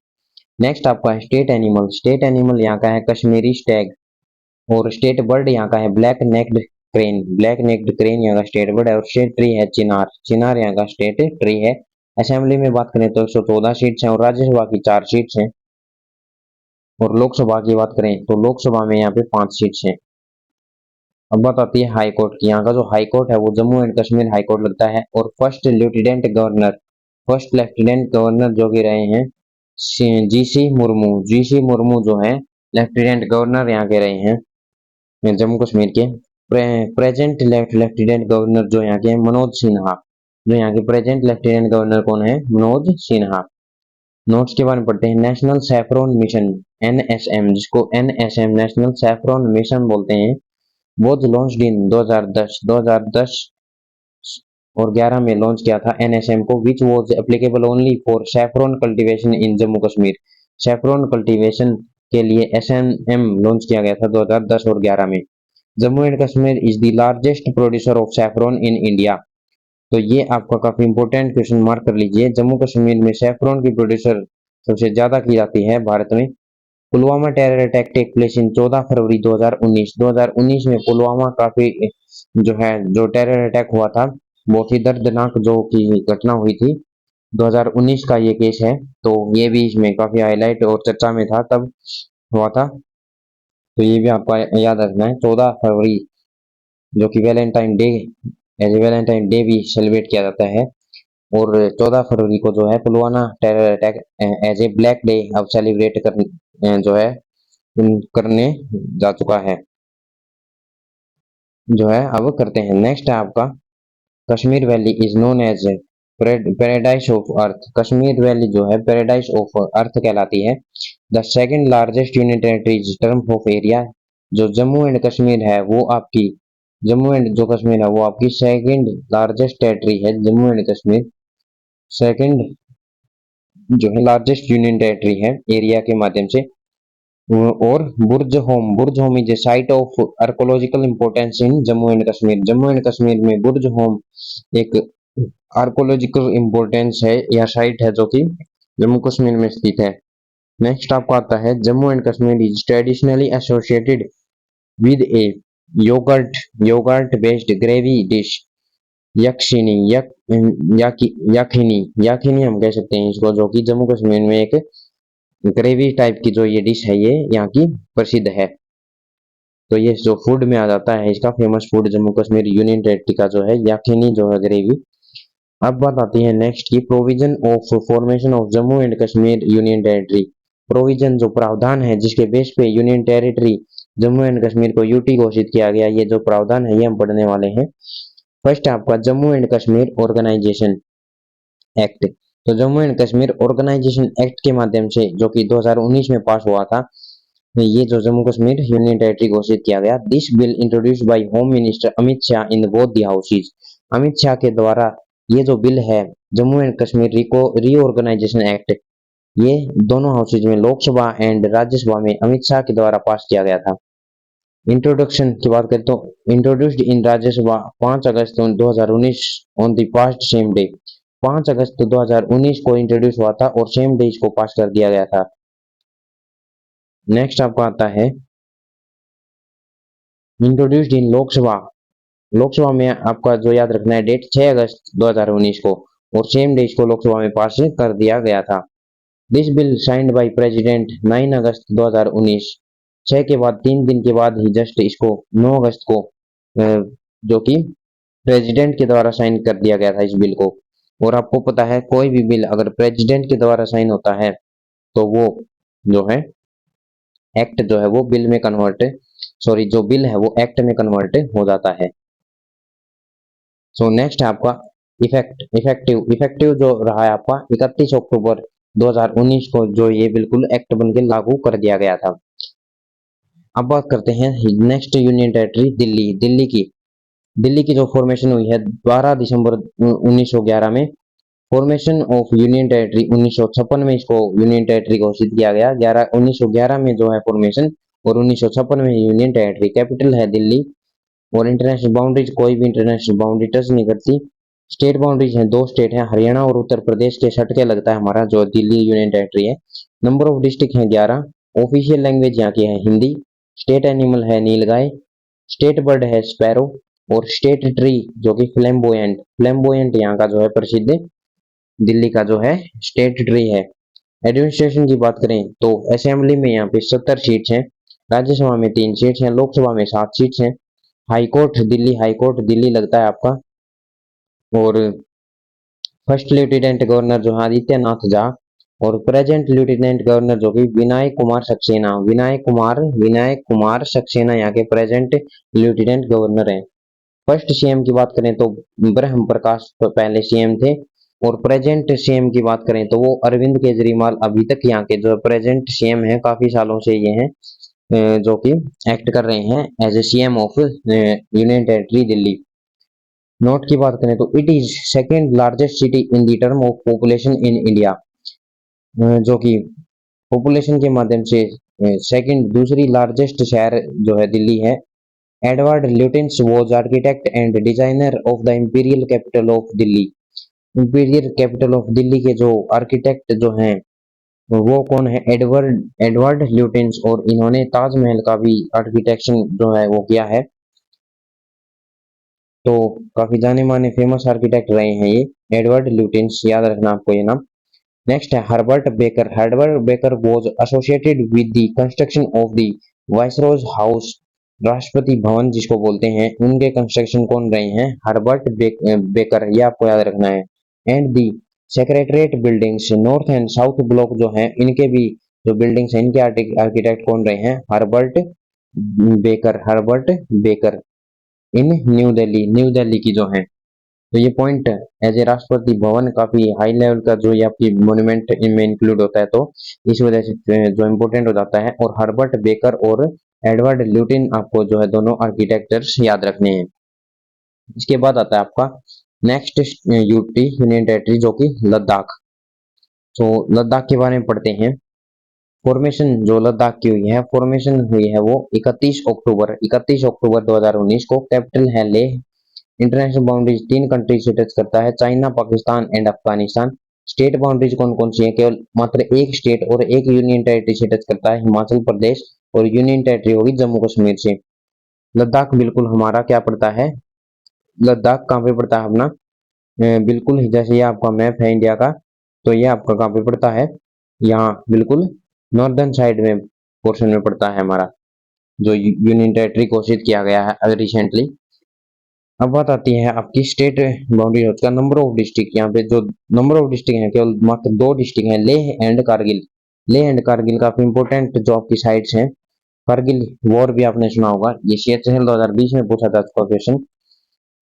नेक्स्ट आपका है स्टेट एनिमल। स्टेट एनिमल यहाँ का है कश्मीरी स्टैग, और स्टेट बर्ड यहाँ का है black necked crane. Black necked crane यहाँ का स्टेट बर्ड है। और स्टेट ट्री है चिनार, चिनार यहाँ का स्टेट ट्री है। असेंबली में बात करें तो 114 सीट्स हैं, और राज्यसभा की 4 सीट्स हैं। और लोकसभा की बात करें तो लोकसभा में यहाँ पे 5 सीट्स हैं। अब बात आती है हाई कोर्ट की। यहाँ का जो हाई कोर्ट है वो Jammu and Kashmir high court लगता है। और first lieutenant governor, first lieutenant governor जो कि रहे हैं जीसी मुर्मू। जीसी मुर्मू जो है लेफ्टिनेंट गवर्नर यहाँ के रहे हैं जम्मू कश्मीर के। प्रेजेंट लेफ्टिनेंट गवर्नर जो यहाँ के हैं मनोज सिन्हा। जो यहाँ के प्रेजेंट लेफ्टिनेंट गवर्नर कौन है, मनोज सिन्हा। नोट्स के बारे में पढ़ते हैं। नेशनल सैफरॉन मिशन एनएसएम, जिसको एनएसएम नेशनल सैफरॉन मिशन बोलते हैं, वो लॉन्च्ड इन 2010 और 11 में लॉन्च किया था एनएसएम को, which was applicable only for saffron cultivation in Jammu Kashmir. Saffron cultivation के लिए एसएनएम लॉन्च किया गया था 2010 और 11 में। Jammu and Kashmir is the largest producer of saffron in India. तो ये आपका काफी इंपॉर्टेंट क्वेश्चन मार्क कर लीजिए। जम्मू कश्मीर में सैफरॉन की प्रोड्यूसर सबसे ज्यादा की जाती है भारत में। Pulwama terror attack take place in 14 February 2019। 2019 में पुलवामा काफी जो है जो टेरर अटैक हुआ था, बहुत ही दर्दनाक जो की घटना हुई थी, 2019 का ये केस है। तो ये भी इसमें काफी हाईलाइट और चर्चा में था, तब हुआ था। तो ये भी आपको याद रखना है। 14 फरवरी जो कि Valentine day, as a Valentine day भी सेलिब्रेट किया जाता है। और 14 फरवरी को जो है Pulwama terror attack as a black day अब सेलिब्रेट कर जो है करने जा चुका है, जो है अब करते हैं। नेक्स्ट है आपका Kashmir valley is known as paradise of earth. Kashmir valley जो है पैराडाइज ऑफ अर्थ कहलाती है। The second largest union territory term of area. जो जम्मू एंड कश्मीर है वो आपकी, जम्मू एंड जो कश्मीर है वो आपकी सेकंड लार्जेस्ट टेरिटरी है। जम्मू एंड कश्मीर सेकंड जो है लार्जेस्ट यूनियन टेरिटरी है एरिया के माध्यम से। और Burzahom is a site of archaeological importance in Jammu and Kashmir. Jammu and Kashmir में बुर्ज होम एक आर्कोलॉजिकल इंपोर्टेंस है या साइट है जो कि जम्मू कश्मीर में स्थित है। नेक्स्ट आपको आता है Jammu and Kashmir is traditionally associated with a yoghurt, yoghurt based gravy dish Yakhni Yakhni, Yakhni हम कह सकते हैं इसको, जो कि जम्मू कश्मीर में एक ग्रेवी टाइप की जो ये डिश है ये यहाँ की प्रसिद्ध है। तो ये जो फूड में आ जाता है, इसका famous food Jammu Kashmir union territory का जो है याखनी जो है ग्रेवी। अब बात आती है नेक्स्ट की provision of formation of Jammu and Kashmir union territory. Provision जो प्रावधान है जिसके बेस पे union territory Jammu and Kashmir को यूटी घोषित किया गया, ये जो प्रावधान है ये हम पढ़ने वाले हैं। फर्स्ट है आपका Jammu and Kashmir organisation act. तो Jammu and Kashmir organisation act के माध्यम से जो कि 2019 में पास हुआ था, ये जो जम्मू कश्मीर यूनियन टेरिटरी घोषित किया गया। This bill introduced by home minister Amit Shah in both the houses. Amit Shah के द्वारा ये जो बिल है Jammu and Kashmir reorganisation act, ये दोनों हाउसेज में लोकसभा एंड राज्यसभा में अमित शाह के द्वारा पास किया गया था। इंट्रोडक्शन की बात करें तो introduced in Rajya Sabha 5 August 2019 on the past same day. 5 अगस्त 2019 को इंट्रोड्यूस हुआ था और सेम डे इसको पास कर दिया गया था। नेक्स्ट आपको आता है इंट्रोड्यूस्ड इन लोकसभा। लोकसभा में आपका जो याद रखना है डेट 6 अगस्त 2019 को, और सेम डे इसको लोकसभा में पास कर दिया गया था। This bill signed by president 9 अगस्त 2019। 6 के बाद 3 दिन के बाद ही जस्ट इसको 9 अगस्त को जो कि प्रेसिडेंट के द्वारा साइन कर दिया गया था इस बिल को। और आपको पता है कोई भी बिल अगर प्रेसिडेंट के द्वारा साइन होता है तो वो जो है एक्ट जो है वो बिल में कन्वर्ट, सॉरी जो बिल है वो एक्ट में कन्वर्ट हो जाता है। सो नेक्स्ट है आपका इफेक्टिव जो रहा है आपका 31 अक्टूबर 2019 को, जो ये बिल्कुल एक्ट बन के लागू कर दिया गया था। अब बात करते हैं नेक्स्ट यूनियन टेरिटरी दिल्ली की जो फॉर्मेशन हुई है 12 दिसंबर 1911 में। फॉर्मेशन ऑफ यूनियन टेरिटरी 1956 में इसको यूनियन टेरिटरी घोषित किया गया। 1911 में जो है फॉर्मेशन और 1956 में यूनियन टेरिटरी। कैपिटल है दिल्ली और इंटरनेशनल बाउंड्रीज कोई भी इंटरनेशनल बाउंड्री टच नहीं करती। स्टेट बाउंड्रीज हैं, 2 स्टेट हैं, हरियाणा और उत्तर प्रदेश के सट के लगता है हमारा जो दिल्ली यूनियन टेरिटरी है। नंबर ऑफ डिस्ट्रिक्ट हैं 11। ऑफिशियल लैंग्वेज यहाँ की है हिंदी। स्टेट एनिमल है नीलगाय। स्टेट बर्ड है स्पैरो। और स्टेट ट्री जो कि फ्लैम्बोयेंट यहाँ का जो है प्रसिद्ध दिल्ली का जो है स्टेट ट्री है। एडमिनिस्ट्रेशन की बात करें तो असेंबली में यहाँ पे 70 सीट्स हैं, राज्यसभा में 3 सीट्स हैं, लोकसभा में 7 सीट्स हैं। हाईकोर्ट दिल्ली लगता है आपका। और फर्स्ट लेफ्टिनेंट गवर्नर जो है आदित्यनाथ झा, और प्रेजेंट लेफ्टिनेंट गवर्नर जो कि विनायक कुमार सक्सेना यहाँ के प्रेजेंट लेफ्टिनेंट गवर्नर हैं। फर्स्ट सीएम की बात करें तो ब्रह्म प्रकाश पहले सीएम थे, और प्रेजेंट सीएम की बात करें तो वो अरविंद केजरीवाल अभी तक यहाँ के जो प्रेजेंट सीएम हैं, काफी सालों से ये हैं जो कि एक्ट कर रहे हैं as a CM of union territory Delhi. Note की बात करें तो it is second largest city in the term of population in India, जो कि पॉपुलेशन के माध्यम से सेकंड दूसरी लार्जेस्ट शहर जो है दिल्ली है। Edward Lutyens was architect and designer of the imperial capital of Delhi. Imperial capital of Delhi के जो आर्किटेक्ट जो हैं वो कौन है? एडवर्ड ल्यूटिन्स, और इन्होंने ताजमहल का भी आर्किटेक्चर जो है वो किया है। तो काफी जाने माने फेमस आर्किटेक्ट रहे हैं ये एडवर्ड ल्यूटिन्स, याद रखना आपको ये नाम। नेक्स्ट है Herbert baker was associated with the construction of the viceroys house. Rashtrapati Bhavan जिसको बोलते हैं उनके कंस्ट्रक्शन कौन रहे हैं? हर्बर्ट बेकर, ये आपको याद रखना है। And the secretariat buildings north and south block जो हैं इनके भी जो बिल्डिंग्स हैं इनके आर्किटेक्ट कौन रहे हैं? हर्बर्ट बेकर इन न्यू दिल्ली की जो है। तो ये point as a Rashtrapati Bhavan काफी हाई लेवल का जो ये आपकी मोन्यूमेंट इनमें इंक्लूड होता है, तो इस वजह से जो इम्पोर्टेंट हो जाता है। और हर्बर्ट बेकर और एडवर्ड ल्यूटिन आपको जो है दोनों आर्किटेक्चर्स याद रखने हैं। इसके बाद आता है आपका नेक्स्ट यूटी यूनियन टेरिटरी जो कि लद्दाख। तो लद्दाख के बारे में पढ़ते हैं। फॉर्मेशन जो लद्दाख की हुई है, फॉर्मेशन हुई है वो 31 अक्टूबर 2019 को। कैपिटल है लेह। इंटरनेशनल बाउंड्रीज 3 कंट्रीज से टच करता है, China, Pakistan and Afghanistan. State boundaries कौन कौन सी है? केवल मात्र एक स्टेट और एक यूनियन टेरिटरी से टच करता है, हिमाचल प्रदेश, और यूनियन टेरिटरी होगी जम्मू कश्मीर से। लद्दाख बिल्कुल हमारा क्या पड़ता है? लद्दाख कहाँ पे पड़ता है अपना? बिल्कुल जैसे ये आपका मैप है इंडिया का, तो ये आपका कहाँ पे पड़ता है? यहाँ बिल्कुल नॉर्दर्न साइड में पोर्शन में पड़ता है हमारा। जो यूनियन टेरिटरी घोषित किया गया है रिसेंटली। अब बात आती है आपकी स्टेट बाउंड्री का नंबर ऑफ डिस्ट्रिक्ट। यहाँ पे जो नंबर ऑफ डिस्ट्रिक्ट है केवल मात्र 2 डिस्ट्रिक्ट हैं, लेह एंड कारगिल। लेह एंड कारगिल काफी इंपोर्टेंट जो आपकी साइट्स हैं। कारगिल वॉर भी आपने सुना होगा, ये CHSL 2020 में पूछा था इसका क्वेश्चन।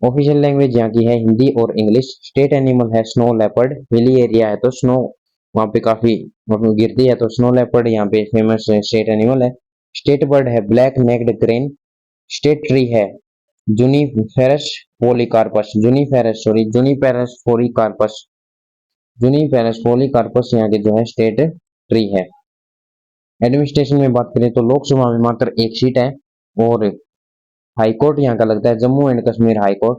ऑफिशियल लैंग्वेज यहाँ की है हिंदी और इंग्लिश। स्टेट एनिमल है स्नो लेपर्ड। हिली एरिया है तो स्नो वहाँ पे काफी गिरती है, तो स्नो लेपर्ड यहाँ पे फेमस स्टेट एनिमल है। स्टेट बर्ड है black necked crane. State tree है जुनिफेरस पॉलीकार्पस। जुनिफेरस पॉलीकार्पस। जुनिफेरस पॉलीकार्पस यहाँ के जो है स्टेट ट्री है। एडमिनिस्ट्रेशन में बात करें तो लोकसभा में मात्र 1 सीट है, और हाई कोर्ट यहाँ का लगता है Jammu and Kashmir high court.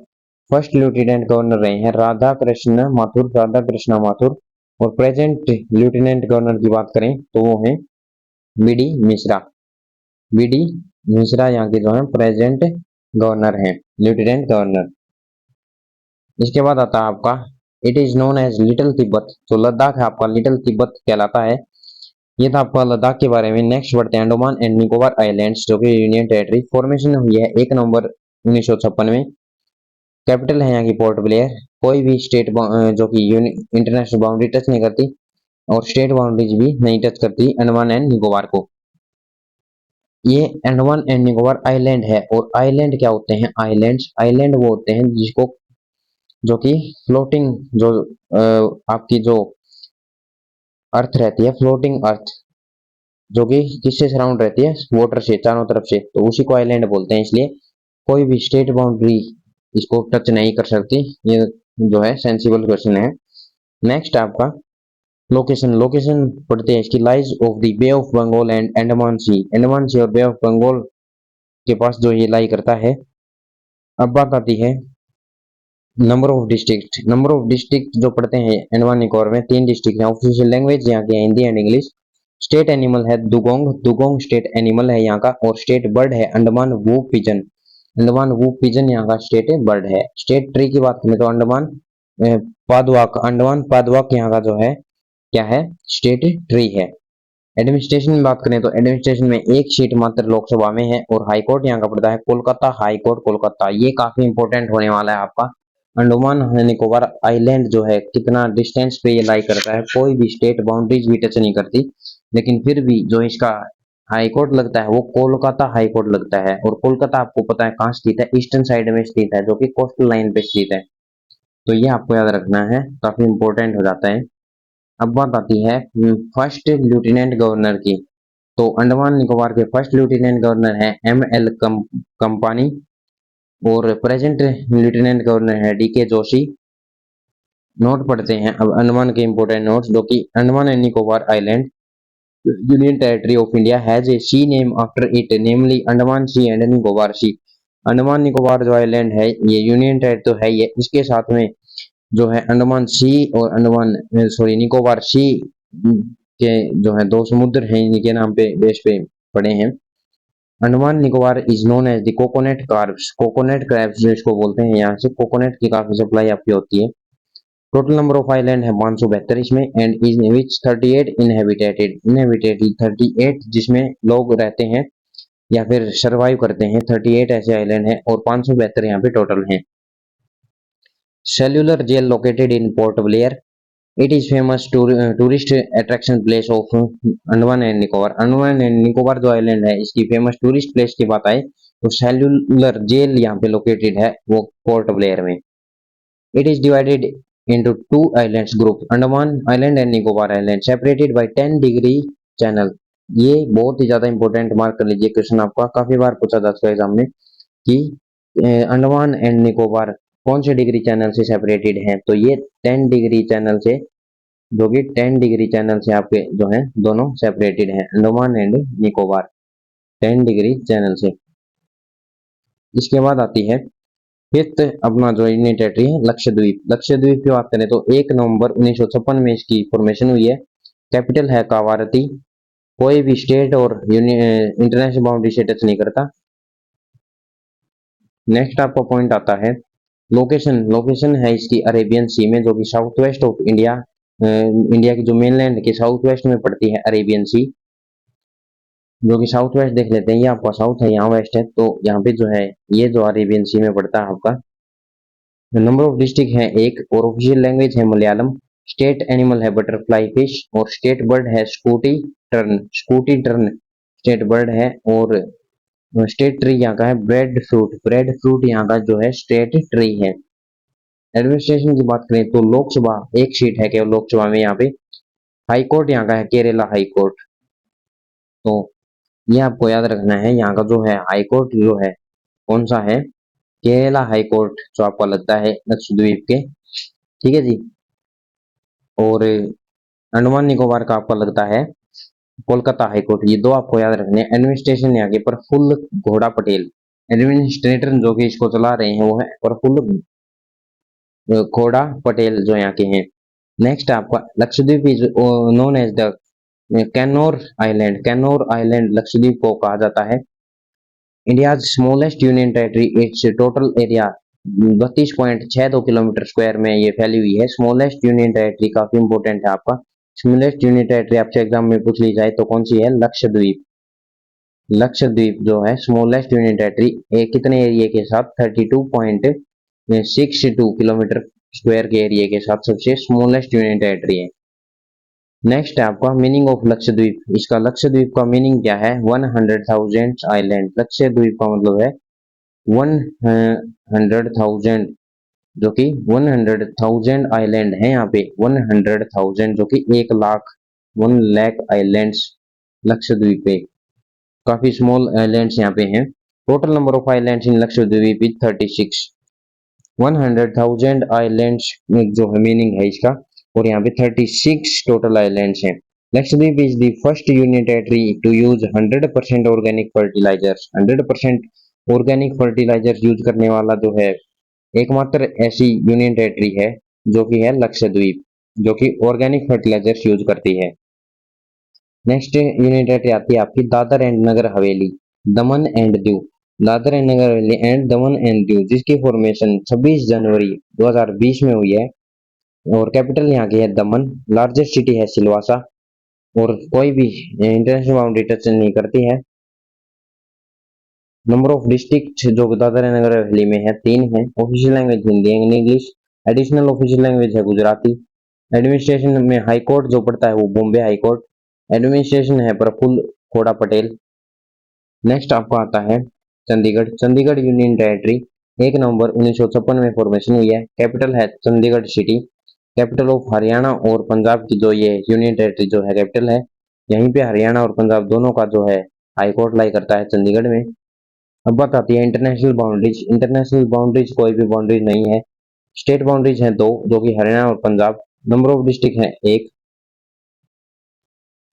First lieutenant governor रहे हैं राधा कृष्णा माथुर। और प्रेजेंट लेफ्टिनेंट गवर्नर की बात करें तो वो है BD मिश्रा। BD मिश्रा यहाँ के जो है प्रेजेंट गवर्नर हैं, लेफ्टिनेंट गवर्नर। इसके बाद आता है आपका it is known as little Tibet. जो लद्दाख है आपका लिटिल तिब्बत कहलाता है। ये था आपका लद्दाख के बारे में। नेक्स्ट बढ़ते हैं अंडमान एंड निकोबार आइलैंड्स, जो कि यूनियन टेरिटरी। फॉर्मेशन हुई है 1 नवंबर 1956 में। कैपिटल है यहाँ की पोर्ट ब्लेयर। कोई भी स्टेट जो कि इंटरनेशनल बाउंड्री टच नहीं करती, और स्टेट बाउंड्रीज भी नहीं टच करती अंडमान एंड निकोबार को। ये अंडमान एंड निकोबार आइलैंड है। और आइलैंड क्या होते हैं? आइलैंड वो होते हैं जिसको जो कि फ्लोटिंग जो आपकी जो अर्थ रहती है, फ्लोटिंग अर्थ, जो कि किससे सराउंड रहती है? वाटर से, चारों तरफ से, तो उसी को आइलैंड बोलते हैं। इसलिए कोई भी स्टेट बाउंड्री इसको टच नहीं कर सकती। ये जो है सेंसिबल क्वेश्चन है। नेक्स्ट आपका लोकेशन पढ़ते हैं इसकी। Lies of the bay of Bengal and Andaman sea. Andaman sea और बे ऑफ बंगाल के पास जो ये लाई करता है। अब बात आती है नंबर ऑफ डिस्ट्रिक्ट जो पढ़ते हैं अंडमान निकोबार में 3 डिस्ट्रिक्ट हैं। ऑफिशियल लैंग्वेज यहाँ की है Hindi and English. State animal है दुगोंग स्टेट एनिमल है यहाँ का। और स्टेट बर्ड है अंडमान वू पिजन। यहाँ का स्टेट बर्ड है। स्टेट ट्री की बात करें तो अंडमान पादवाक यहाँ का जो है क्या है? स्टेट ट्री है। एडमिनिस्ट्रेशन में बात करें तो एडमिनिस्ट्रेशन में 1 सीट मात्र लोकसभा में है। और हाई कोर्ट यहाँ का पड़ता है कोलकाता हाई कोर्ट कोलकाता। ये काफी इंपोर्टेंट होने वाला है आपका। अंडमान निकोबार आइलैंड जो है कितना डिस्टेंस पे ये लाई करता है? कोई भी स्टेट बाउंड्रीज भी टच नहीं करती, लेकिन फिर भी जो इसका हाई कोर्ट लगता है वो कोलकाता हाई कोर्ट लगता है। और कोलकाता आपको पता है कहाँ स्थित है? ईस्टर्न साइड में स्थित है, जो कि कोस्टल लाइन पे स्थित है। तो ये आपको याद रखना है, काफी इंपोर्टेंट हो जाता है। अब बात आती है फर्स्ट लेफ्टिनेंट गवर्नर की। तो अंडमान निकोबार के फर्स्ट लेफ्टिनेंट गवर्नर है ML कंपानी। और प्रेजेंट लेफ्टिनेंट गवर्नर है DK जोशी। नोट पढ़ते हैं अब अंडमान के इंपोर्टेंट नोट्स, जो कि Andaman and Nicobar island union territory of India has a sea name after it, namely Andaman sea and Nicobar sea. Andaman Nicobar जो आइलैंड है ये यूनियन टेरिटरी तो है ही है, इसके साथ में जो है अंडमान सी और निकोबार सी के जो है 2 समुद्र हैं, इनके नाम पे बेस पे पड़े हैं। Andaman Nicobar is known as the coconut crabs जिसको बोलते हैं। यहाँ से कोकोनट की काफी सप्लाई आपकी होती है। टोटल नंबर ऑफ आइलैंड है 572 इसमें। एंड इज विच 38 इनहेबिटेड 38 जिसमें लोग रहते हैं या फिर सरवाइव करते हैं। 38 ऐसे आइलैंड हैं और 572 यहाँ पे टोटल हैं। Cellular jail located in Port Blair. It is famous tourist attraction place of Andaman and Nicobar. Andaman and Nicobar जो आइलैंड है इसकी फेमस टूरिस्ट प्लेस की बात आए तो सेल्यूलर जेल यहाँ पे लोकेटेड है, वो पोर्ट ब्लेयर में। It is divided into 2 islands group, Andaman Island and Nicobar Island, separated by 10 degree channel। ये बहुत ही ज्यादा इंपॉर्टेंट मार्क कर लीजिए, क्वेश्चन आपका काफी बार पूछा जा चुका है एग्जाम में कि अंडमान एंड निकोबार कौन से डिग्री चैनल से सेपरेटेड हैं? तो ये 10 डिग्री चैनल से, जो कि 10 डिग्री चैनल से आपके जो है दोनों सेपरेटेड हैं, Andaman and Nicobar 10 degree channel से। इसके बाद आती है फिफ्थ अपना जो यूनियन टेरिटरी है लक्षद्वीप की बात करें तो 1 नवंबर 1956 में इसकी फॉर्मेशन हुई है। कैपिटल है कावारती। कोई भी स्टेट और इंटरनेशनल बाउंड्री से टच नहीं करता। नेक्स्ट आपका पॉइंट आता है लोकेशन है इसकी अरेबियन सी में, जो कि south west of India India की जो मेनलैंड के साउथ वेस्ट में पड़ती है अरेबियन सी। जो कि साउथ वेस्ट देख लेते हैं। ये आपका साउथ है, यहाँ वेस्ट है, तो यहाँ पे जो है ये जो अरेबियन सी में पड़ता है आपका। नंबर ऑफ डिस्ट्रिक्ट है एक, और ऑफिशियल लैंग्वेज है मलयालम। स्टेट एनिमल है बटरफ्लाई फिश, और स्टेट बर्ड है स्कूटी टर्न स्टेट बर्ड है। और स्टेट ट्री यहाँ का है ब्रेड फ्रूट यहाँ का जो है स्टेट ट्री है। एडमिनिस्ट्रेशन की बात करें तो लोकसभा एक सीट है केवल लोकसभा में यहाँ पे। हाई कोर्ट यहाँ का है केरला हाई कोर्ट। तो ये आपको याद रखना है, यहाँ का जो है हाई कोर्ट जो है कौन सा है, केरला हाई कोर्ट, जो आपको लगता है लक्षद्वीप के। ठीक है जी। और अंडमान निकोबार का आपका लगता है कोलकाता हाई कोर्ट। ये दो आपको याद रखने हैं। एडमिनिस्ट्रेशन यहाँ के प्रफुल्ल घोड़ा पटेल, एडमिनिस्ट्रेटर जो कि इसको चला रहे हैं वो है प्रफुल्ल घोड़ा पटेल जो यहाँ के हैं। नेक्स्ट आपका Lakshadweep is known as the Cannanore island Lakshadweep को कहा जाता है। India smallest union territory, its total area 32.62 kilometre square में ये फैली हुई है। स्मॉलेस्ट यूनियन टेरिटरी काफी इंपोर्टेंट है आपका। स्मॉलेस्ट यूनियन टेरिटरी आपसे एग्जाम में पूछ ली जाए तो कौन सी है, लक्षद्वीप। लक्षद्वीप जो है स्मॉलेस्ट यूनियन टेरिटरी कितने एरिया के साथ, 32.62 किलोमीटर स्क्वायर के एरिया के साथ सबसे स्मॉलेस्ट यूनियन टेरिटरी है। नेक्स्ट है आपका मीनिंग ऑफ लक्षद्वीप। इसका लक्षद्वीप का मीनिंग क्या है, 100,000 आइलैंड। लक्षद्वीप का मतलब है 100,000, जो कि 100,000 आइलैंड है यहाँ पे। 100,000 जो कि 1 लाख, 1 लाख आइलैंड्स लक्षद्वीप पे। काफी स्मॉल आइलैंड्स यहाँ पे हैं। Total number of islands in Lakshadweep is 36। 100,000 islands जो है मीनिंग है इसका, और यहाँ पे 36 टोटल आइलैंड्स हैं। Lakshadweep is the first union territory to use 100% organic fertilisers. 100% organic fertilisers use करने वाला जो है एकमात्र ऐसी यूनियन टेरिटरी है जो कि है लक्षद्वीप, जो कि ऑर्गेनिक फर्टिलाइजर्स यूज करती है। नेक्स्ट यूनियन टेरिटरी आती है आपकी Dadar and Nagar Haveli, Daman and Diu. Dadar and Nagar Haveli and Daman and Diu, जिसकी फॉर्मेशन 26 जनवरी 2020 में हुई है, और कैपिटल यहाँ की है दमन। लार्जेस्ट सिटी है सिलवासा, और कोई भी इंटरनेशनल बाउंड्री टच नहीं करती है। नंबर ऑफ डिस्ट्रिक्ट जो दादर एंड नगर हवेली में है 3 है। Official language Hindi and English. Additional official language है गुजराती। एडमिनिस्ट्रेशन में हाई कोर्ट जो पड़ता है वो बॉम्बे हाई कोर्ट। एडमिनिस्ट्रेशन है प्रफुल्ल खोड़ा पटेल। नेक्स्ट आपका आता है चंडीगढ़। चंडीगढ़ यूनियन टेरिटरी 1 नवंबर 1956 में फॉर्मेशन हुई है। कैपिटल है Chandigarh city. Capital of Haryana और पंजाब की जो ये यूनियन टेरिटरी जो है कैपिटल है, यहीं पे हरियाणा और पंजाब दोनों का जो है हाई कोर्ट लाई करता है चंडीगढ़ में। अब बात आती है इंटरनेशनल बाउंड्रीज। इंटरनेशनल बाउंड्रीज कोई भी बाउंड्रीज नहीं है। स्टेट बाउंड्रीज हैं 2, जो कि हरियाणा और पंजाब। नंबर ऑफ डिस्ट्रिक्ट है 1।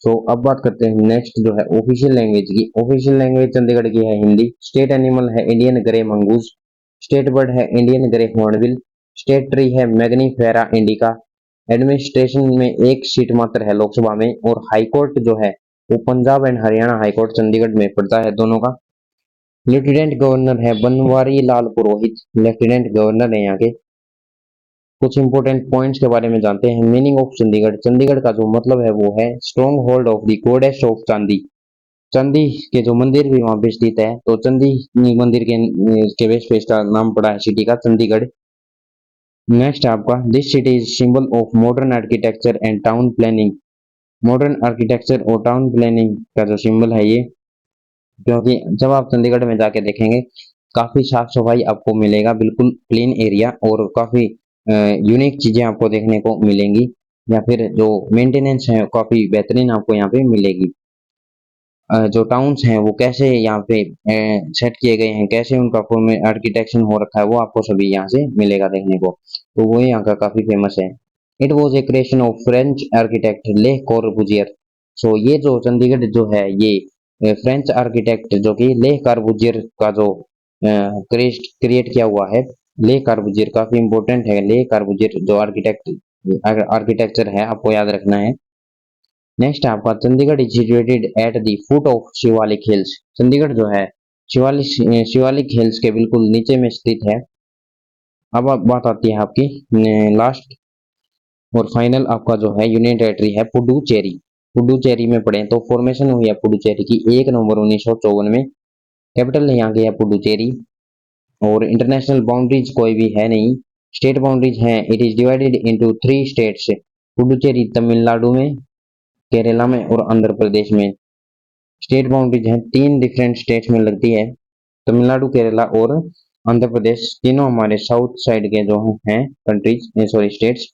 तो अब बात करते हैं नेक्स्ट जो है ऑफिशियल लैंग्वेज की। ऑफिशियल लैंग्वेज चंडीगढ़ की है हिंदी। स्टेट एनिमल है Indian grey mongoose. State bird है Indian grey hornbill. State tree है मैग्नीफेरा इंडिका। एडमिनिस्ट्रेशन में एक सीट मात्र है लोकसभा में, और हाई कोर्ट जो है वो Punjab and Haryana high court Chandigarh में पड़ता है दोनों का। लेफ्टिनेंट गवर्नर है बनवारी लाल पुरोहित, लेफ्टिनेंट गवर्नर है यहाँ के। कुछ इंपोर्टेंट पॉइंट्स के बारे में जानते हैं। Meaning of Chandigarh. चंडीगढ़ का जो मतलब है वो है strong hold of the goddess of चांदी। चांदी के जो मंदिर भी वहां पे स्थित है, तो चंदी मंदिर के बेस पे इसका नाम पड़ा है सिटी का चंडीगढ़। नेक्स्ट आपका this city is symbol of modern architecture and town planning. Modern architecture और टाउन प्लानिंग का जो सिंबल है ये, क्योंकि जब आप चंडीगढ़ में जाके देखेंगे काफी साफ सफाई आपको मिलेगा, बिल्कुल क्लीन एरिया, और काफी यूनिक चीजें आपको देखने को मिलेंगी, या फिर जो मेंटेनेंस है काफी बेहतरीन आपको यहाँ पे मिलेगी। जो टाउन्स हैं वो कैसे यहाँ पे सेट किए गए हैं, कैसे उनका फॉर्म आर्किटेक्चर हो रखा है, वो आपको सभी यहाँ से मिलेगा देखने को, तो वो यहाँ का काफी फेमस है। It was a creation of French architect ले कॉर्बुजियर। सो ये जो चंडीगढ़ जो है ये फ्रेंच आर्किटेक्ट जो कि ले कॉर्बुजियर का जो क्रिएट किया हुआ है। ले कॉर्बुजियर काफी इंपॉर्टेंट है। ले कॉर्बुजियर जो आर्किटेक्चर है आपको याद रखना है। नेक्स्ट आपका Chandigarh is situated at the foot of Shivalik hills. Chandigarh जो है शिवालिक हिल्स के बिल्कुल नीचे में स्थित है। अब बात आती है आपकी लास्ट और फाइनल आपका जो है यूनियन टेरिटरी है पुडुचेरी। पुडुचेरी में पढ़े तो फॉर्मेशन हुई है पुडुचेरी की 1 नवंबर 1954 में। कैपिटल यहाँ की है पुडुचेरी। और इंटरनेशनल बाउंड्रीज कोई भी है नहीं। स्टेट बाउंड्रीज हैं, it is divided into 3 states, Puducherry Tamil Nadu में, केरला में और आंध्र प्रदेश में। स्टेट बाउंड्रीज हैं 3 डिफरेंट स्टेट्स में लगती है, तमिलनाडु, केरला और आंध्र प्रदेश, तीनों हमारे साउथ साइड के जो हैं कंट्रीज, सॉरी स्टेट्स।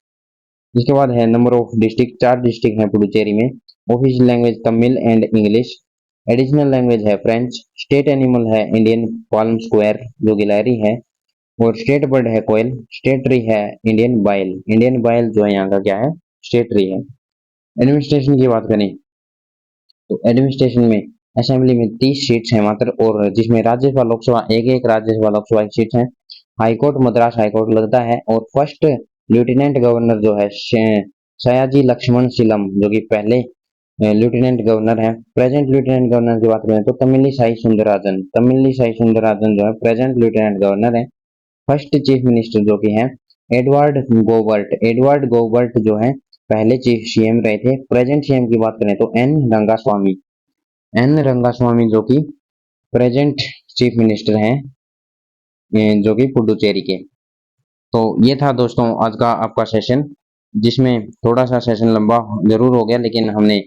इसके बाद है नंबर ऑफ डिस्ट्रिक्ट, 4 डिस्ट्रिक्ट हैं पुडुचेरी में। Official language Tamil and English. Additional language है फ्रेंच। स्टेट एनिमल है इंडियन पाल्म स्क्वायर जो गिलहरी है। और स्टेट बर्ड है कोयल। स्टेट ट्री है इंडियन बाइल। इंडियन बाइल जो है यहाँ का क्या है, स्टेट ट्री है। एडमिनिस्ट्रेशन की बात करें तो एडमिनिस्ट्रेशन में असेंबली में 30 सीट्स हैं मात्र, और जिसमें राज्यसभा लोकसभा एक राज्यसभा लोकसभा सीट है। हाईकोर्ट मद्रास हाईकोर्ट लगता है। और फर्स्ट लेफ्टिनेंट गवर्नर जो है सयाजी लक्ष्मण सिलम जो कि पहले लेफ्टिनेंट गवर्नर है। प्रेजेंट लेफ्टिनेंट गवर्नर की बात करें तो तमिलिसाई सुंदरराजन जो है प्रेजेंट लेफ्टिनेंट गवर्नर है। फर्स्ट चीफ मिनिस्टर जो कि है एडवर्ड गोबर्ट जो है पहले चीफ सीएम रहे थे। प्रेजेंट सीएम की बात करें तो एन रंगास्वामी जो कि प्रेजेंट चीफ मिनिस्टर हैं जो कि पुडुचेरी के। तो ये था दोस्तों आज का आपका सेशन, जिसमें थोड़ा सा सेशन लंबा जरूर हो गया, लेकिन हमने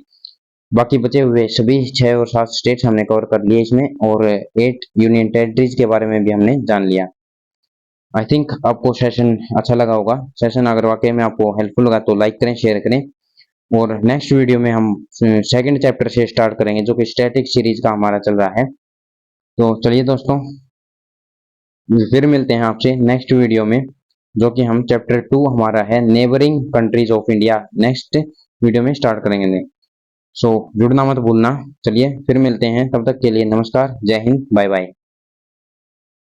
बाकी बचे हुए सभी 6 और 7 स्टेट्स हमने कवर कर लिए इसमें, और 8 यूनियन टेरिटरीज के बारे में भी हमने जान लिया। आई थिंक आपको सेशन अच्छा लगा होगा। सेशन अगर वाकई में आपको हेल्पफुल लगा तो लाइक करें, शेयर करें। और नेक्स्ट वीडियो में हम सेकंड चैप्टर से स्टार्ट करेंगे जो कि स्टैटिक सीरीज का हमारा चल रहा है। तो चलिए दोस्तों, फिर मिलते हैं आपसे नेक्स्ट वीडियो में, जो कि हम चैप्टर 2 हमारा है neighbouring countries of India, next video में स्टार्ट करेंगे। सो जुड़ना मत भूलना। चलिए फिर मिलते हैं, तब तक के लिए नमस्कार, जय हिंद, बाय बाय।